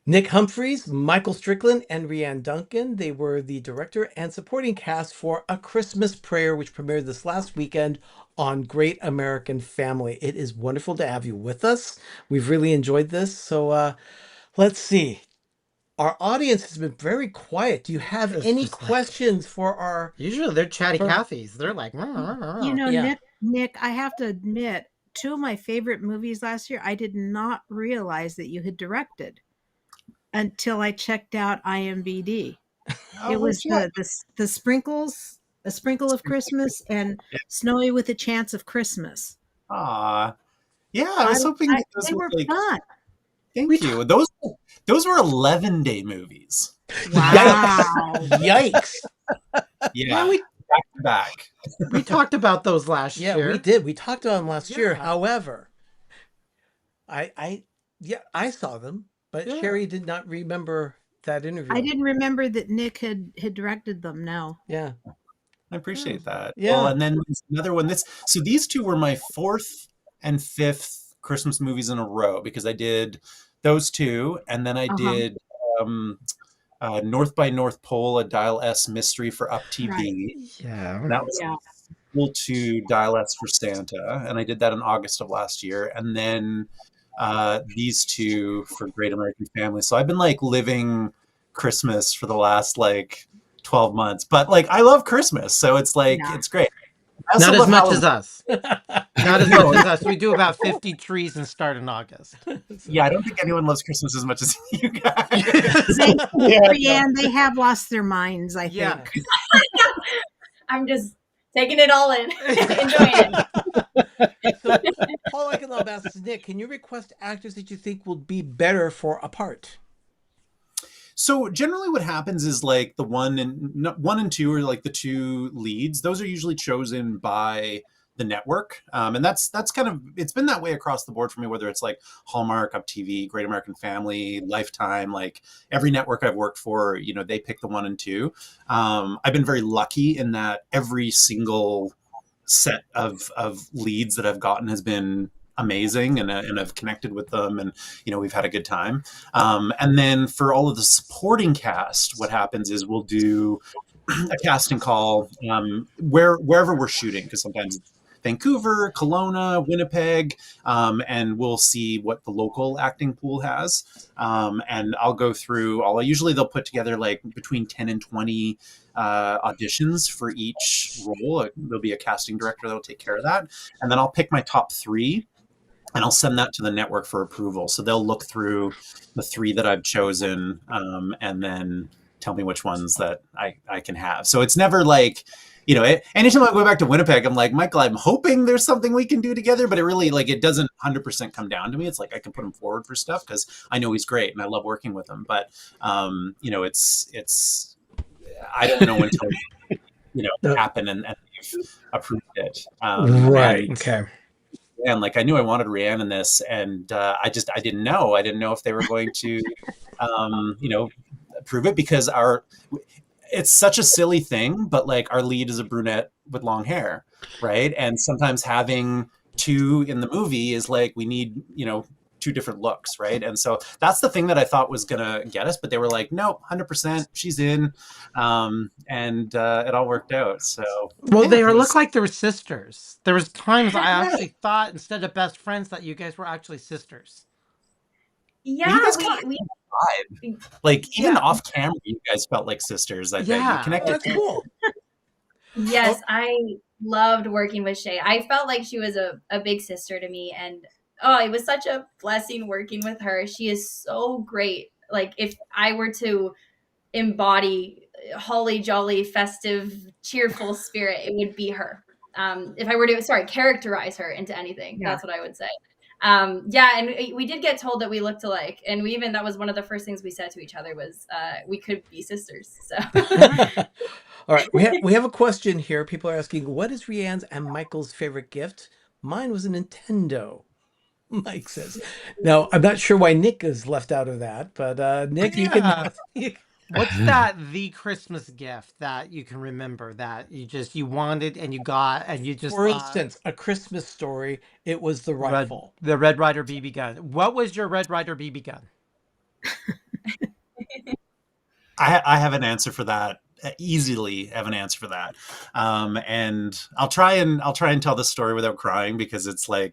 Nick Humphries, Michael Strickland, and Rhiann Duncan. They were the director and supporting cast for A Christmas Prayer, which premiered this last weekend on Great American Family. It is wonderful to have you with us. We've really enjoyed this. So let's see. Our audience has been very quiet. Do you have It's any just like- questions for our... Usually they're chatty For- Cathy's. They're like, You know, Yeah. Nick, I have to admit, two of my favorite movies last year, I did not realize that you had directed until I checked out IMBD. It was the sprinkles, A Sprinkle of Christmas, and Snowy with a Chance of Christmas. Aw. Yeah, I was hoping that those they were were like, fun. thank you. Those were 11-day movies. Wow. Yikes. Yeah, we- back to back. we talked about those last Yeah, year. we did. We talked about them last year. Yeah. However, I saw them, but Yeah. Sherry did not remember that interview. I didn't remember that Nick had directed them. No. Yeah. I appreciate that. Yeah. Well, and then there's another one. So these two were my 4th and 5th Christmas movies in a row because I did those two, and then I did North by North Pole, a Dial S mystery for Up TV. Right. Yeah. And that was Yeah. equal to Dial S for Santa, and I did that in August of last year. And then these two for Great American Family. So I've been like living Christmas for the last like 12 months, but like I love Christmas, so it's like Yeah. it's great. I also Not as love much Halloween. as us. Not as much as us. We do about 50 trees and start in August. Yeah, I don't think anyone loves Christmas as much as you guys. Rhiann, they have lost their minds, I Yeah. think. I'm just taking it all in, enjoying it. So Paul Ecamm asks Nick, can you request actors that you think will be better for a part? So generally what happens is like the 1 and 2 are like the two leads. Those are usually chosen by the network. And that's kind of, it's been that way across the board for me, whether it's like Hallmark, Up TV, Great American Family, Lifetime, like every network I've worked for, you know, they pick the 1 and 2. I've been very lucky in that every single set of leads that I've gotten has been amazing, and I've connected with them, and you know, we've had a good time. And then for all of the supporting cast, what happens is we'll do a casting call wherever we're shooting, because sometimes Vancouver, Kelowna, Winnipeg, and we'll see what the local acting pool has. And I'll go through usually they'll put together like between 10 and 20 auditions for each role. There'll be a casting director that'll take care of that. And then I'll pick my top 3 and I'll send that to the network for approval. So they'll look through the 3 that I've chosen and then tell me which ones that I can have. So it's never like, anytime I go back to Winnipeg, I'm like, Michael, I'm hoping there's something we can do together, but it really it doesn't 100% come down to me. It's like I can put him forward for stuff because I know he's great and I love working with him. But it's I don't know until happen and you've approved it. Right. Okay. And I knew I wanted Rhiann in this, and I didn't know. I didn't know if they were going to, approve it because it's such a silly thing, but our lead is a brunette with long hair, right? And sometimes having 2 in the movie is we need, 2 different looks, right? And so that's the thing that I thought was gonna get us, but they were like, no, 100%, she's in, and it all worked out. So well, they look like they were sisters. There was times I actually thought instead of best friends that you guys were actually sisters. Yeah, you guys even off camera, you guys felt like sisters. I think you connected. That's cool. Yes, I loved working with Shay. I felt like she was a big sister to me, and it was such a blessing working with her. She is so great. If I were to embody holly jolly, festive, cheerful spirit, it would be her. If I were to characterize her into anything, that's what I would say. And we did get told that we looked alike, and that was one of the first things we said to each other was we could be sisters. So all right, we have a question here. People are asking, what is Rhiann's and Michael's favorite gift? Mine was a Nintendo, Mike says. Now, I'm not sure why Nick is left out of that, but Nick, you can... What's the Christmas gift that you can remember that you wanted and you got and you just... For instance, A Christmas Story, it was the rifle. The Red Ryder BB gun. What was your Red Ryder BB gun? I have an answer for that. Easily have an answer for that, and I'll try and tell this story without crying because it's kind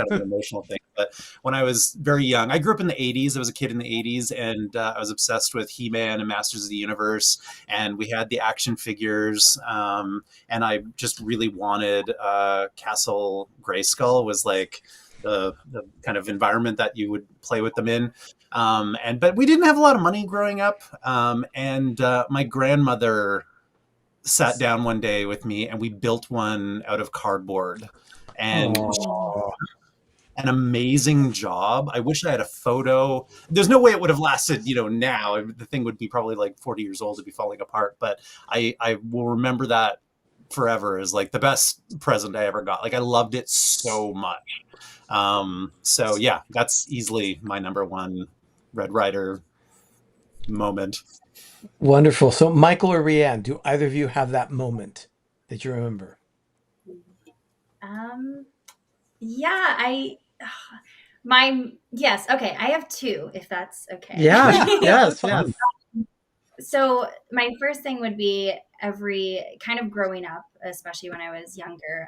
of an emotional thing. But when I was very young, I grew up in the 80s. I was a kid in the 80s, and I was obsessed with He-Man and Masters of the Universe, and we had the action figures, and I just really wanted Castle Grayskull was the kind of environment that you would play with them in. But we didn't have a lot of money growing up. And my grandmother sat down one day with me and we built one out of cardboard, and an amazing job. I wish I had a photo. There's no way it would have lasted, now the thing would be probably 40 years old to be falling apart. But I will remember that forever as the best present I ever got. I loved it so much. So yeah, that's easily my number one Red Ryder moment. Wonderful. So Michael or Rhiann, do either of you have that moment that you remember? Yes. Okay. I have 2, if that's okay. Yeah. Yes. So my first thing would be every kind of growing up, especially when I was younger,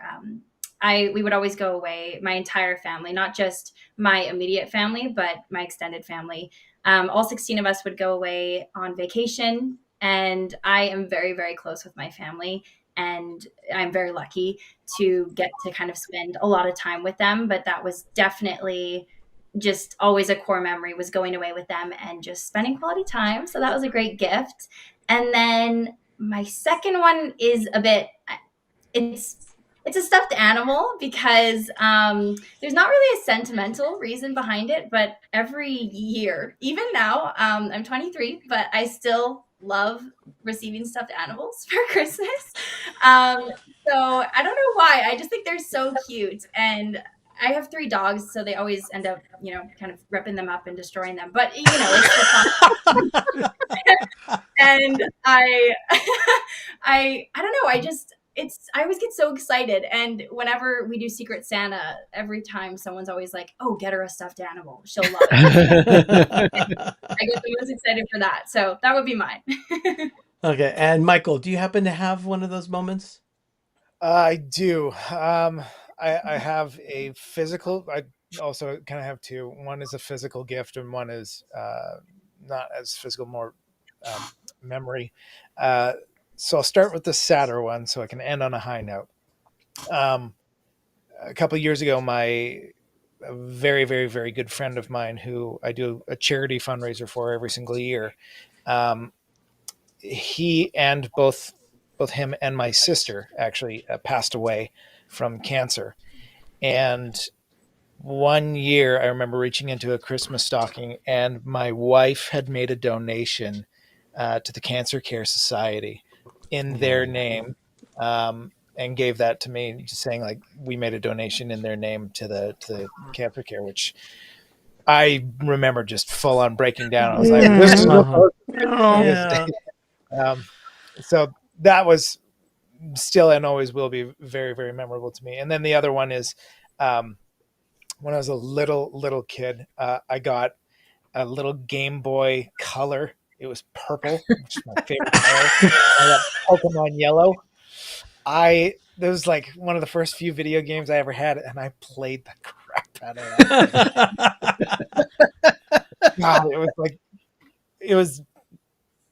we would always go away, my entire family, not just my immediate family, but my extended family. All 16 of us would go away on vacation, and I am very, very close with my family, and I'm very lucky to get to kind of spend a lot of time with them. But that was definitely just always a core memory, was going away with them and just spending quality time. So that was a great gift. And then my second one is it's a stuffed animal because there's not really a sentimental reason behind it, but every year, even now, I'm 23, but I still love receiving stuffed animals for Christmas. So I don't know why. I just think they're so cute. And I have 3 dogs, so they always end up, kind of ripping them up and destroying them. But, it's fun. And I don't know. I always get so excited. And whenever we do Secret Santa, every time someone's always like, oh, get her a stuffed animal. She'll love it. I get the most excited for that. So that would be mine. Okay. And Michael, do you happen to have one of those moments? I do. I have a physical. I also kind of have two. One is a physical gift, and one is not as physical, more memory. Uh, so I'll start with the sadder one, so I can end on a high note. A couple of years ago, a very, very, very good friend of mine, who I do a charity fundraiser for every single year, um, he and both him and my sister actually passed away from cancer. And one year I remember reaching into a Christmas stocking, and my wife had made a donation to the Cancer Care Society in their name, and gave that to me, just saying like, we made a donation in their name to the Cancer Care, which I remember just full on breaking down. I was like, this is what I was Yeah. um, so that was still and always will be very, very memorable to me. And then the other one is, when I was a little kid, I got a little Game Boy Color. It was purple, which is my favorite color. I got Pokemon Yellow. That was like one of the first few video games I ever had, and I played the crap out of that. God, it was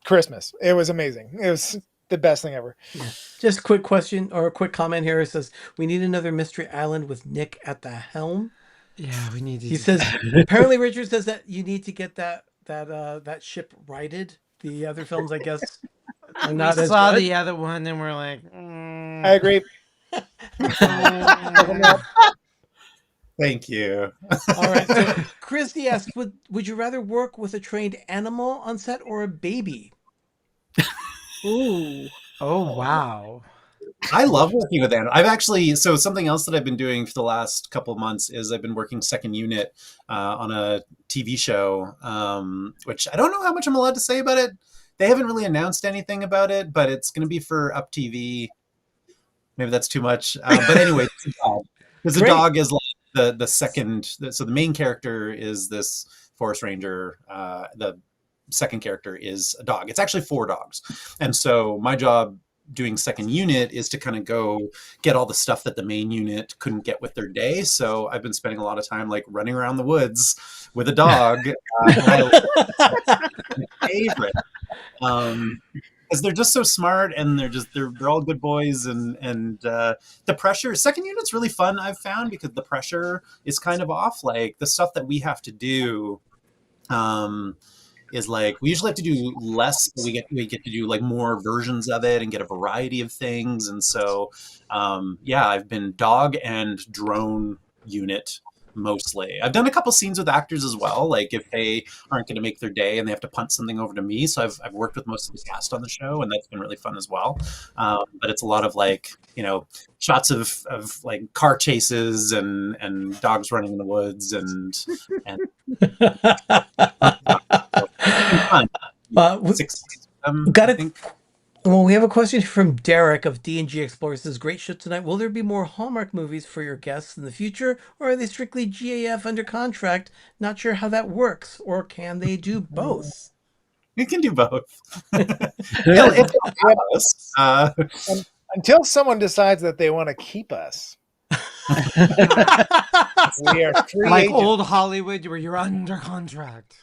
Christmas. It was amazing. It was the best thing ever. Just a quick question or a quick comment here. It says, we need another Mystery Island with Nick at the helm. Yeah, we need to. He says, apparently Richard says that you need to get that ship righted. The other films, I guess, are not we as saw good. the other one, and we're like, I agree. Thank you. All right. So Christy asks, would you rather work with a trained animal on set or a baby? Ooh. oh wow. I love working with animals. I've actually, so something else that I've been doing for the last couple of months is I've been working second unit on a TV show, which I don't know how much I'm allowed to say about it. They haven't really announced anything about it, but it's going to be for Up TV. Maybe that's too much. But anyway, it's a dog. Because the dog is like the second, so the main character is this forest ranger. The second character is a dog. It's actually 4 dogs. And so my job doing second unit is to kind of go get all the stuff that the main unit couldn't get with their day. So I've been spending a lot of time like running around the woods with a dog. My favorite. Because they're just so smart, and they're all good boys, and the pressure, second unit's really fun, I've found, because the pressure is kind of off. Like the stuff that we have to do is like, we usually have to do less, but we get to do like more versions of it and get a variety of things. And so yeah, I've been dog and drone unit mostly. I've done a couple scenes with actors as well, like if they aren't going to make their day and they have to punt something over to me. So I've worked with most of the cast on the show, and that's been really fun as well. But it's a lot of like, shots of like car chases and dogs running in the woods and Well, we have a question from Derek of D&G Explorers. Says, great show tonight. Will there be more Hallmark movies for your guests in the future, or are they strictly GAF under contract? Not sure how that works, or can they do both? You can do both. Until someone decides that they want to keep us. We are free like agents. old Hollywood where you're under contract.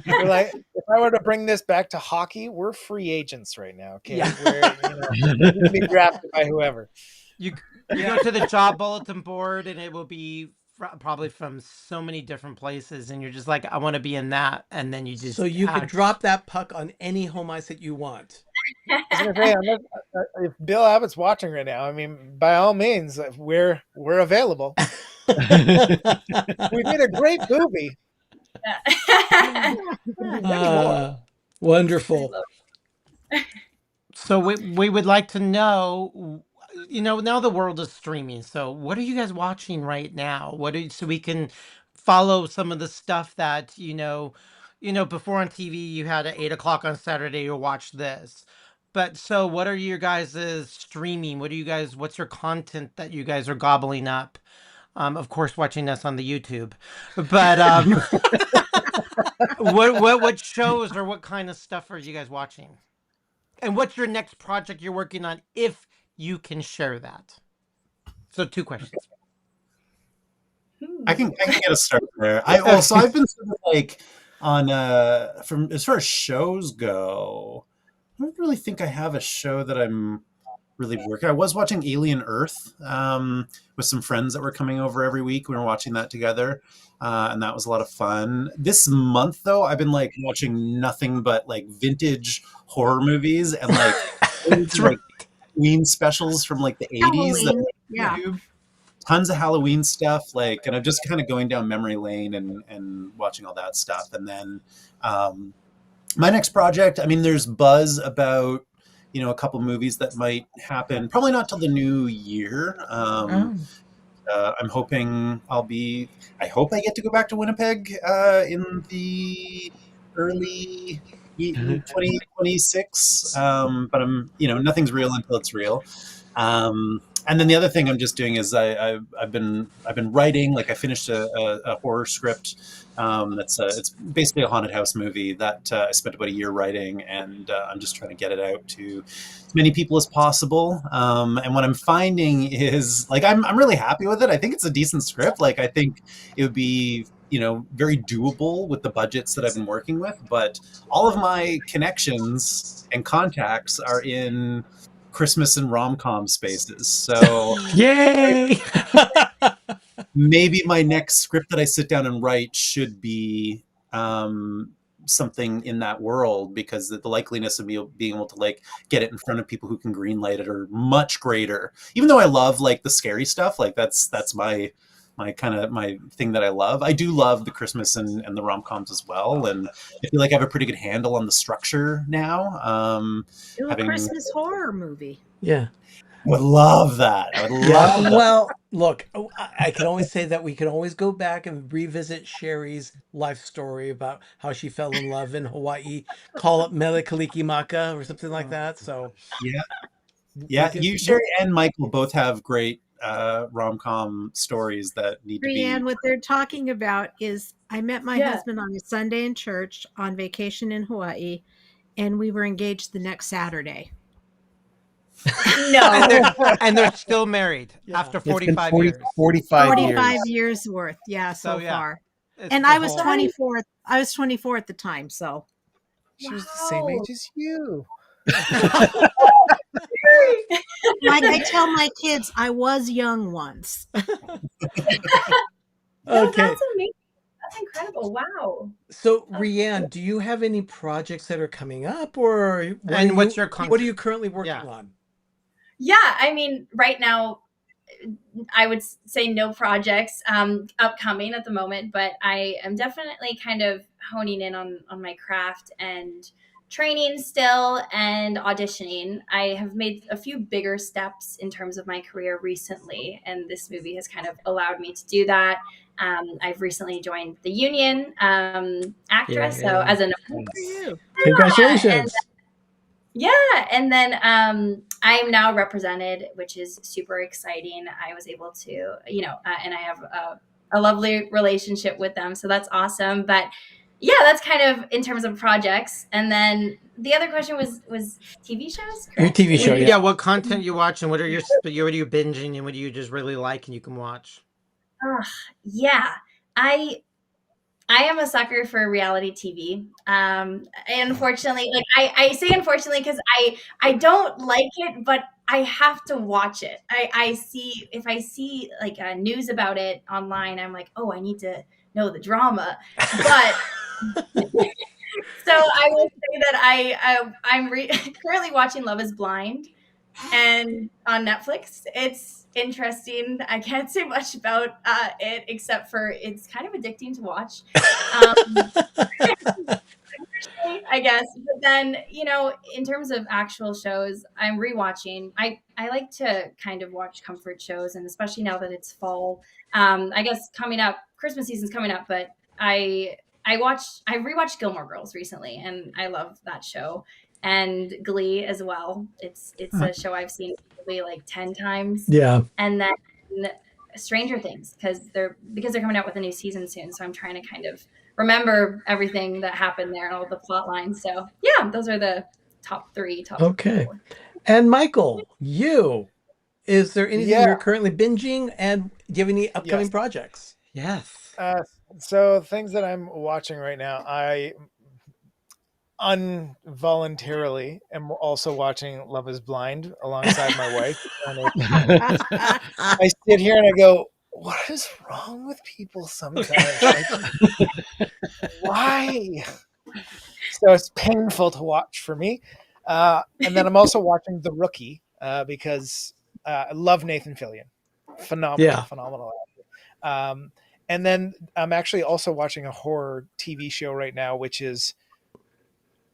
We're like, if I were to bring this back to hockey, we're free agents right now. Okay, Yeah. We can be drafted by whoever. You go to the job bulletin board, and it will be probably from so many different places, and you're just like, I want to be in that, and then you just So you can drop that puck on any home ice that you want. I was gonna say, if Bill Abbott's watching right now, I mean, by all means, we're available. We did a great movie. Wonderful. So we would like to know, now the world is streaming. So what are you guys watching right now? So we can follow some of the stuff that, before on TV you had at 8:00 on Saturday, you watch this. But so what are your guys' streaming? What's your content that you guys are gobbling up? Of course, watching us on the YouTube, but what shows or what kind of stuff are you guys watching? And what's your next project you're working on, if you can share that? So 2 questions. I can get a start there. I've been sort of like on from as far as shows go, I don't really think I have a show that I'm really working. I was watching Alien Earth with some friends that were coming over every week. We were watching that together, and that was a lot of fun. This month, though, I've been like watching nothing but like vintage horror movies and like That's right. Halloween specials from like the 80s. Halloween, yeah. Tons of Halloween stuff, like, and I'm just kind of going down memory lane and watching all that stuff. And then my next project, I mean, there's buzz about, a couple movies that might happen, probably not till the new year. I'm hoping I hope I get to go back to Winnipeg in the early 2026. But nothing's real until it's real. And then the other thing I'm just doing is I've been writing. Like I finished a horror script it's basically a haunted house movie that I spent about a year writing, and I'm just trying to get it out to as many people as possible. And what I'm finding is like I'm really happy with it. I think it's a decent script. Like I think it would be very doable with the budgets that I've been working with. But all of my connections and contacts are in Christmas and rom-com spaces. So Yay! maybe my next script that I sit down and write should be something in that world, because the likeliness of me being able to like get it in front of people who can greenlight it are much greater. Even though I love like the scary stuff, like that's my kind of my thing that I love. I do love the Christmas and the rom-coms as well, and I feel like I have a pretty good handle on the structure now. Do a Christmas horror movie. Yeah. I would love that. I would love that. Well, look, I can always say that we can always go back and revisit Sherry's life story about how she fell in love in Hawaii. Call it Mele Kalikimaka or something like that. So yeah, you, Sherry, and Michael both have great rom-com stories that need to be. Rhiann, what they're talking about is I met my husband on a Sunday in church on vacation in Hawaii, and we were engaged the next Saturday. No. and they're still married after 45 years. 45 years worth. Yeah, so far. It's And the I was whole- 24. I was 24 at the time, so. She was the same age as you. Like I tell my kids, I was young once. No, Okay. that's amazing. That's incredible. Wow. So, Rhiann, do you have any projects that are coming up, or what's your what are you currently working Yeah. on? Yeah, I mean, right now, I would say no projects upcoming at the moment, but I am definitely kind of honing in on my craft and training still and auditioning. I have made a few bigger steps in terms of my career recently, and this movie has kind of allowed me to do that. I've recently joined the union actress, so as a Congratulations. and then I'm now represented, which is super exciting. I was able to, and I have a lovely relationship with them, so that's awesome. But yeah, that's kind of in terms of projects. And then the other question was TV shows. Your Correct? TV show, Yeah, yeah. what content you watch and what are you binging and what do you just really like and you can watch? Yeah, I am a sucker for reality TV. Unfortunately, like I say unfortunately because I don't like it, but I have to watch it. If I see like news about it online, I'm like, oh, I need to know the drama. But so I will say that I'm currently watching Love Is Blind, and on Netflix. It's interesting. I can't say much about it except for it's kind of addicting to watch. I guess. But then, in terms of actual shows, I'm rewatching. I like to kind of watch comfort shows, and especially now that it's fall. I guess coming up, Christmas season's coming up, but I rewatched Gilmore Girls recently, and I love that show. And Glee as well. It's a show I've seen probably like 10 times. Yeah. And then Stranger Things, because they're coming out with a new season soon. So I'm trying to kind of remember everything that happened there and all the plot lines. So yeah, those are the top 3. Okay. And Michael, you, is there anything Yeah. you're currently binging, and do you have any upcoming Yes. projects? Yes. So things that I'm watching right now, I involuntarily am also watching Love is Blind alongside my wife. And I sit here and I go, what is wrong with people sometimes? Like, why? So it's painful to watch for me. And then I'm also watching The Rookie because I love Nathan Fillion. Yeah. Phenomenal actor. And then I'm actually also watching a horror TV show right now, which is,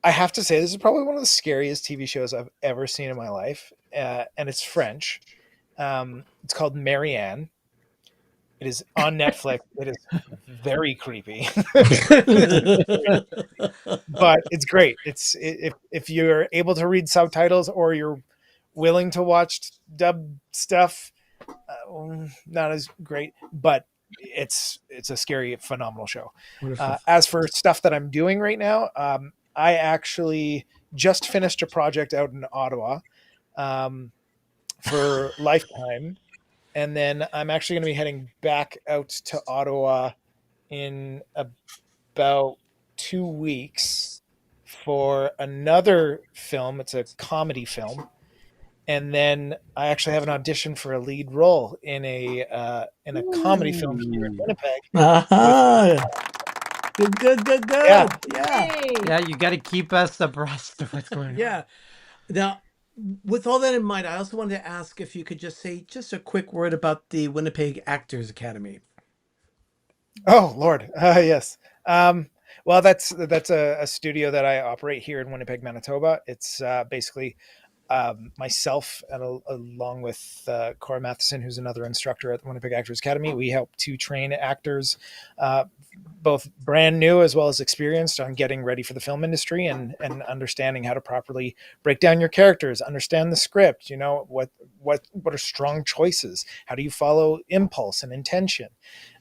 I have to say, this is probably one of the scariest TV shows I've ever seen in my life. And it's French. It's called Marianne. It is on Netflix. It is very creepy, but it's great. If you're able to read subtitles or you're willing to watch dub stuff, not as great, but it's a scary, phenomenal show. As for stuff that I'm doing right now, I actually just finished a project out in Ottawa for Lifetime. And then I'm actually going to be heading back out to Ottawa in about 2 weeks for another film. It's a comedy film. And then I actually have an audition for a lead role in a comedy film here in Winnipeg. Good. Yeah. Yeah, you got to keep us abreast of what's going on. Yeah. Now, with all that in mind, I also wanted to ask if you could just say just a quick word about the Winnipeg Actors Academy. Oh, Lord. Yes. Well, that's a studio that I operate here in Winnipeg, Manitoba. It's basically myself and along with Cora Matheson, who's another instructor at the Winnipeg Actors Academy. We help to train actors, both brand new as well as experienced, on getting ready for the film industry and understanding how to properly break down your characters, understand the script. You know, what are strong choices? How do you follow impulse and intention?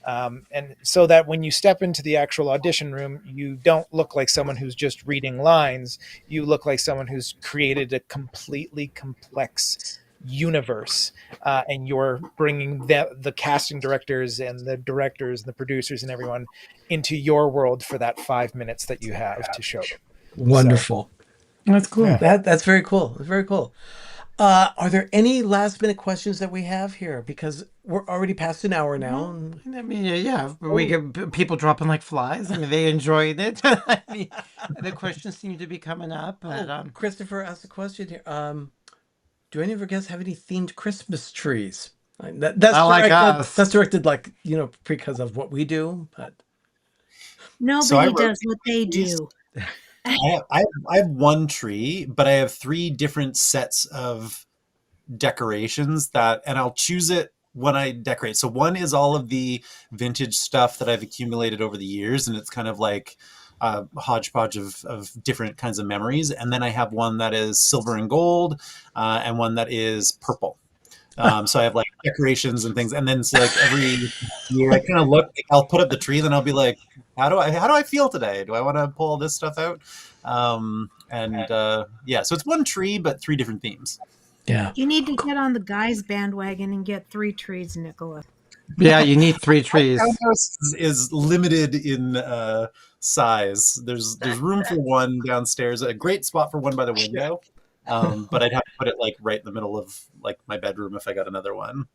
And so that when you step into the actual audition room, you don't look like someone who's just reading lines. You look like someone who's created a completely complex universe, and you're bringing the casting directors and the directors and the producers and everyone into your world for that 5 minutes that you have to show them. Wonderful. That's cool. Yeah. That's very cool. That's very cool. Are there any last minute questions that we have here? Because we're already past an hour now. I mean, yeah, we get people dropping like flies. I mean, they enjoyed it. I mean, the questions seem to be coming up. But Christopher asked a question here. Do any of your guests have any themed Christmas trees? That's like directed, us. that's directed, like, because of what we do. But Nobody does what they do. I have one tree, but I have 3 different sets of decorations and I'll choose it when I decorate. So one is all of the vintage stuff that I've accumulated over the years, and it's kind of like a hodgepodge of different kinds of memories. And then I have one that is silver and gold, and one that is purple. So I have like decorations and things, and then so like every year I kind of look. I'll put up the tree, then I'll be like, how do I feel today? Do I want to pull this stuff out? Yeah, so it's one tree but 3 different themes. yeah, You need to get on the guys' bandwagon and get 3 trees, Nicola. yeah, you need 3 trees. My house is limited in size. There's room for one downstairs, a great spot for one by the window. But I'd have to put it like right in the middle of like my bedroom if I got another one.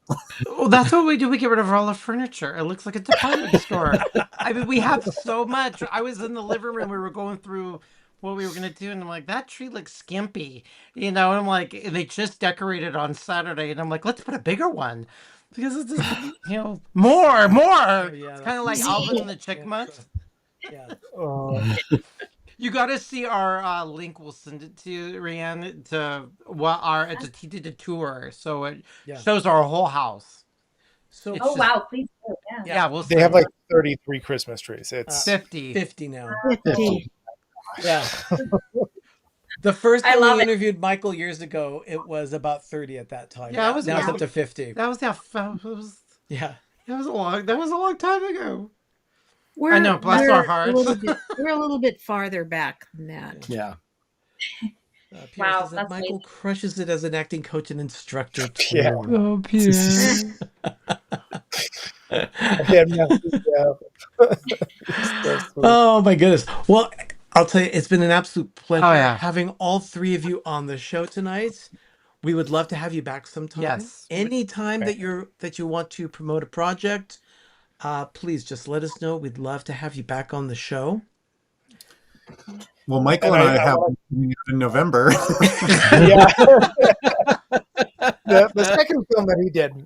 Well, that's what we do. We get rid of all the furniture. It looks like a department store. I mean, we have so much. I was in the living room. We were going through what we were going to do. And I'm like, that tree looks skimpy. And I'm like, and they just decorated on Saturday. And I'm like, let's put a bigger one. Because it's just, more. It's kind of like Alvin and the Chipmunks. yeah. You got to see our link. We'll send it to you, Rhiann, he did a tour. So it shows our whole house. So Oh, wow. Please do. Yeah. Yeah, we'll They have like 33 Christmas trees. It's 50. 50 now. 50. Yeah. The first I time love we it. interviewed Michael years ago, it was about 30 at that time. Yeah, it was- now it's yeah. up to 50. That was Yeah. that was a long time ago. We're, know, bless we're our a hearts. little bit- we're a little bit farther back than that. Yeah. Pierre Wow, says that that's Michael late. crushes it as an acting coach and instructor too. Yeah. Oh, Pierre. Yeah, so sweet. Oh my goodness. Well, I'll tell you, it's been an absolute pleasure Oh, yeah. having all three of you on the show tonight. We would love to have you back sometime. Yes. Anytime that you want to promote a project, please just let us know. We'd love to have you back on the show. Well, Michael And and I I have wanna- in November. Yeah. the second film that he did,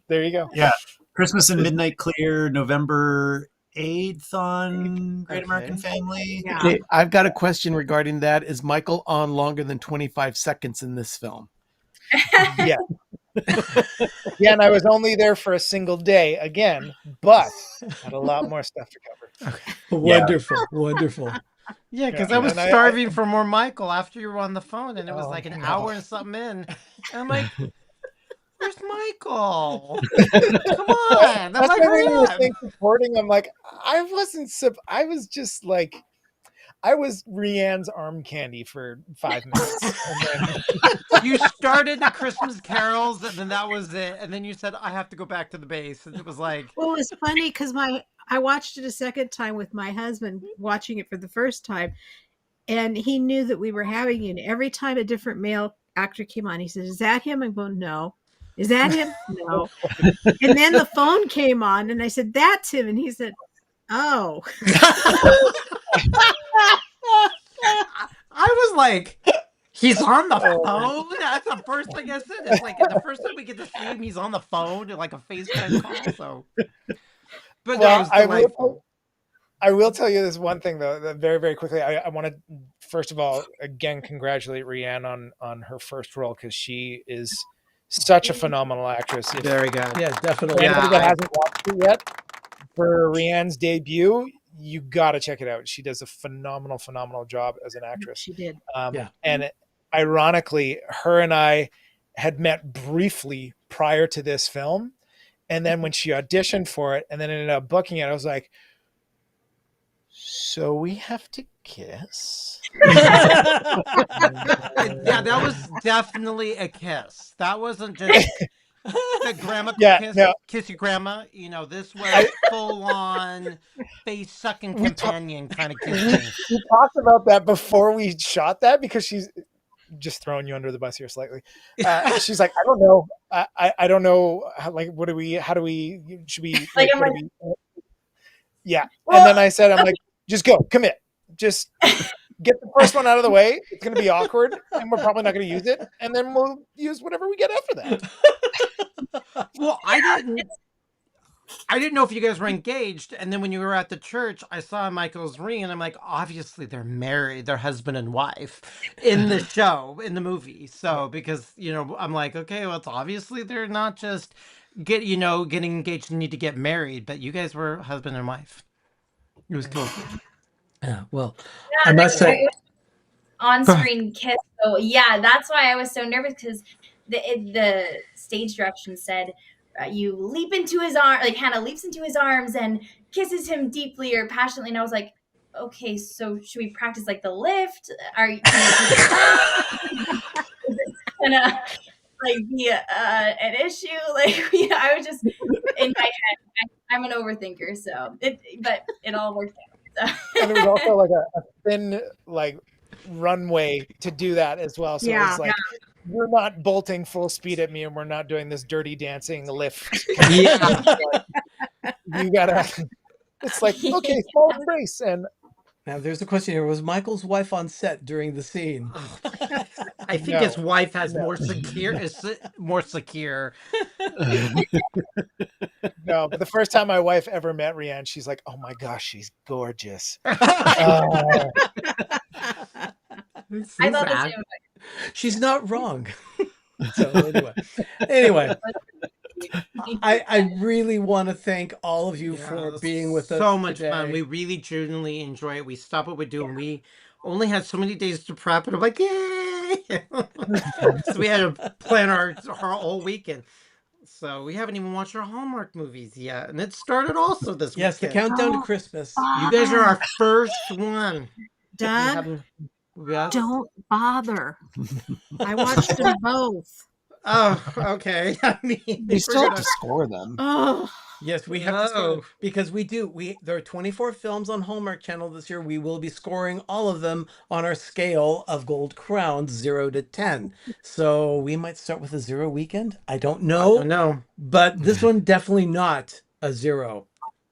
there you go. Yeah, Christmas and Midnight Clear, November 8th on Great American Family. Yeah. Okay, I've got a question regarding that. Is Michael on longer than 25 seconds in this film? Yeah. Yeah, and I was only there for a single day again, but had a lot more stuff to cover. Wonderful, wonderful. Yeah, because Yeah, I was and I- starving for more Michael after you were on the phone, and it was Oh, like an no. hour and something in. And I'm like, where's Michael? Come on. I'm That's like, why hurry when you were up. saying recording, I'm like, I was just like, I was Rhiann's arm candy for 5 minutes. And then, You started the Christmas carols, and then that was it. And then you said, I have to go back to the base. And it was like, Well, it was funny because I watched it a second time with my husband, watching it for the first time, and he knew that we were having it. And every time a different male actor came on, he said, "Is that him?" I go, "No." "Is that him?" "No." And then the phone came on, and I said, "That's him." And he said, "Oh." I was like, he's on the phone? That's the first thing I said. It's like the first time we get to see him, he's on the phone, like a FaceTime call. So, but that was delightful. I will tell you this one thing though, that very, very quickly. I want to first of all again congratulate Rhiann on her first role, because she is such a phenomenal actress. If Very good. Yeah, definitely. anybody Yeah, that hasn't watched it yet, for Rhiann's debut, you got to check it out. She does a phenomenal job as an actress. She did. Yeah. And ironically, her and I had met briefly prior to this film. And then when she auditioned for it and then ended up booking it, I was like, so we have to kiss? Yeah, that was definitely a kiss. That wasn't just the grandma kiss your grandma. You know, this was full on face sucking companion kind of kissing. We talked about that before we shot that, because she's just throwing you under the bus here slightly. She's like, I don't know. I don't know. Should we, yeah. Well, and then I said, I'm like, just go, commit. Just get the first one out of the way. It's going to be awkward and we're probably not going to use it. And then we'll use whatever we get after that. Well, I didn't know if you guys were engaged. And then when you were at the church, I saw Michael's ring and I'm like, obviously they're married, they're husband and wife in the show, in the movie. So, because, you know, I'm like, okay, well, it's obviously they're not just getting engaged and need to get married, but you guys were husband and wife. It was cool. Yeah, well, I must say, on-screen kiss. So yeah, that's why I was so nervous, because the stage direction said you leap into his arm, like Hannah leaps into his arms and kisses him deeply or passionately, and I was like, okay, so should we practice like the lift? Is it gonna like be an issue? Like, yeah, I was just in my head. I'm an overthinker, but it all worked out. So. And it was also like a thin like runway to do that as well. So it's like, we're not bolting full speed at me and we're not doing this dirty dancing lift. Yeah. You gotta, it's like, okay, small embrace. And now there's a question here. Was Michael's wife on set during the scene? I think his wife has more secure. No, but the first time my wife ever met Rhiann, she's like, oh my gosh, she's gorgeous. I thought the same. She's not wrong. So anyway, I really want to thank all of you for being with us. So much today. fun. We really genuinely enjoy it. We stop what we're doing. We only had so many days to prep, and I'm like, yay! So we had to plan our whole weekend. So we haven't even watched our Hallmark movies yet, and it started also this weekend. Yes, the countdown to Christmas. You guys are our first one. Doug, Yes. Don't bother. I watched them both. Oh, okay. I mean, You we're still have gonna. to score them. Oh, Yes, we have to score them No. because there are 24 films on Hallmark Channel this year. We will be scoring all of them on our scale of gold crowns 0 to 10. So we might start with a 0 weekend. I don't I know, don't know. but this one definitely not a 0.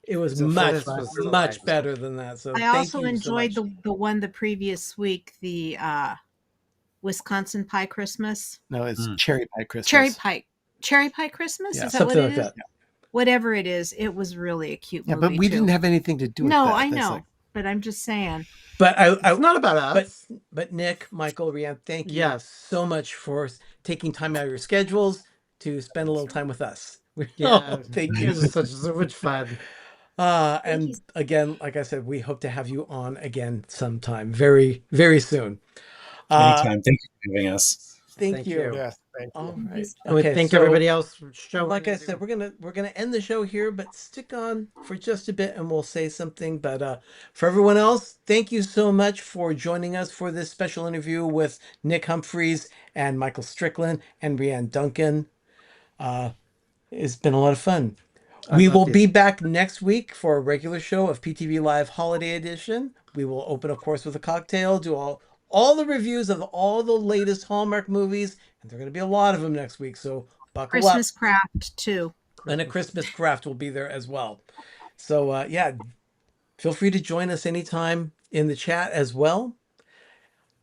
It was So much This was much delightful. better than that. So I thank also you so enjoyed much. the one the previous week, the Wisconsin Pie Christmas. No, it's Mm. cherry pie Christmas. Cherry Pie Christmas? Yeah. Is that Something what like it is? that. Whatever it is, it was really a cute Yeah, movie but we too. didn't have anything to do with No, that. I That's know, like- but I'm just saying. But It's not about us. but Nick, Michael, Rhiann, thank you Yes. so much for taking time out of your schedules to spend a little time with us. Yeah. Thank It you. was so much fun. Thank And you. again, like I said, we hope to have you on again sometime very, very soon. Anytime. Thank you for having us. Thank Thank you. you. Yes, thank you. All right. And we thank everybody else for showing. Like I said, we're gonna end the show here, but stick on for just a bit and we'll say something. But for everyone else, thank you so much for joining us for this special interview with Nick Humphries and Michael Strickland and Rhiann Duncan. It's been a lot of fun. We will be back next week for a regular show of PTV Live Holiday Edition. We will open, of course, with a cocktail, do all the reviews of all the latest Hallmark movies, and there are going to be a lot of them next week. So buckle Christmas up. craft too. And a Christmas craft will be there as well. So yeah, feel free to join us anytime in the chat as well.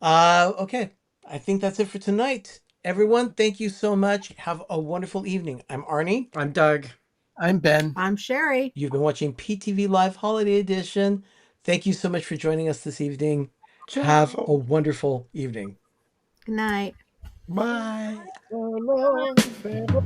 Okay, I think that's it for tonight. Everyone, thank you so much. Have a wonderful evening. I'm Arnie. I'm Doug. I'm Ben. I'm Sherry. You've been watching PTV Live Holiday Edition. Thank you so much for joining us this evening. Have a wonderful evening. Good night. Bye. So long, farewell.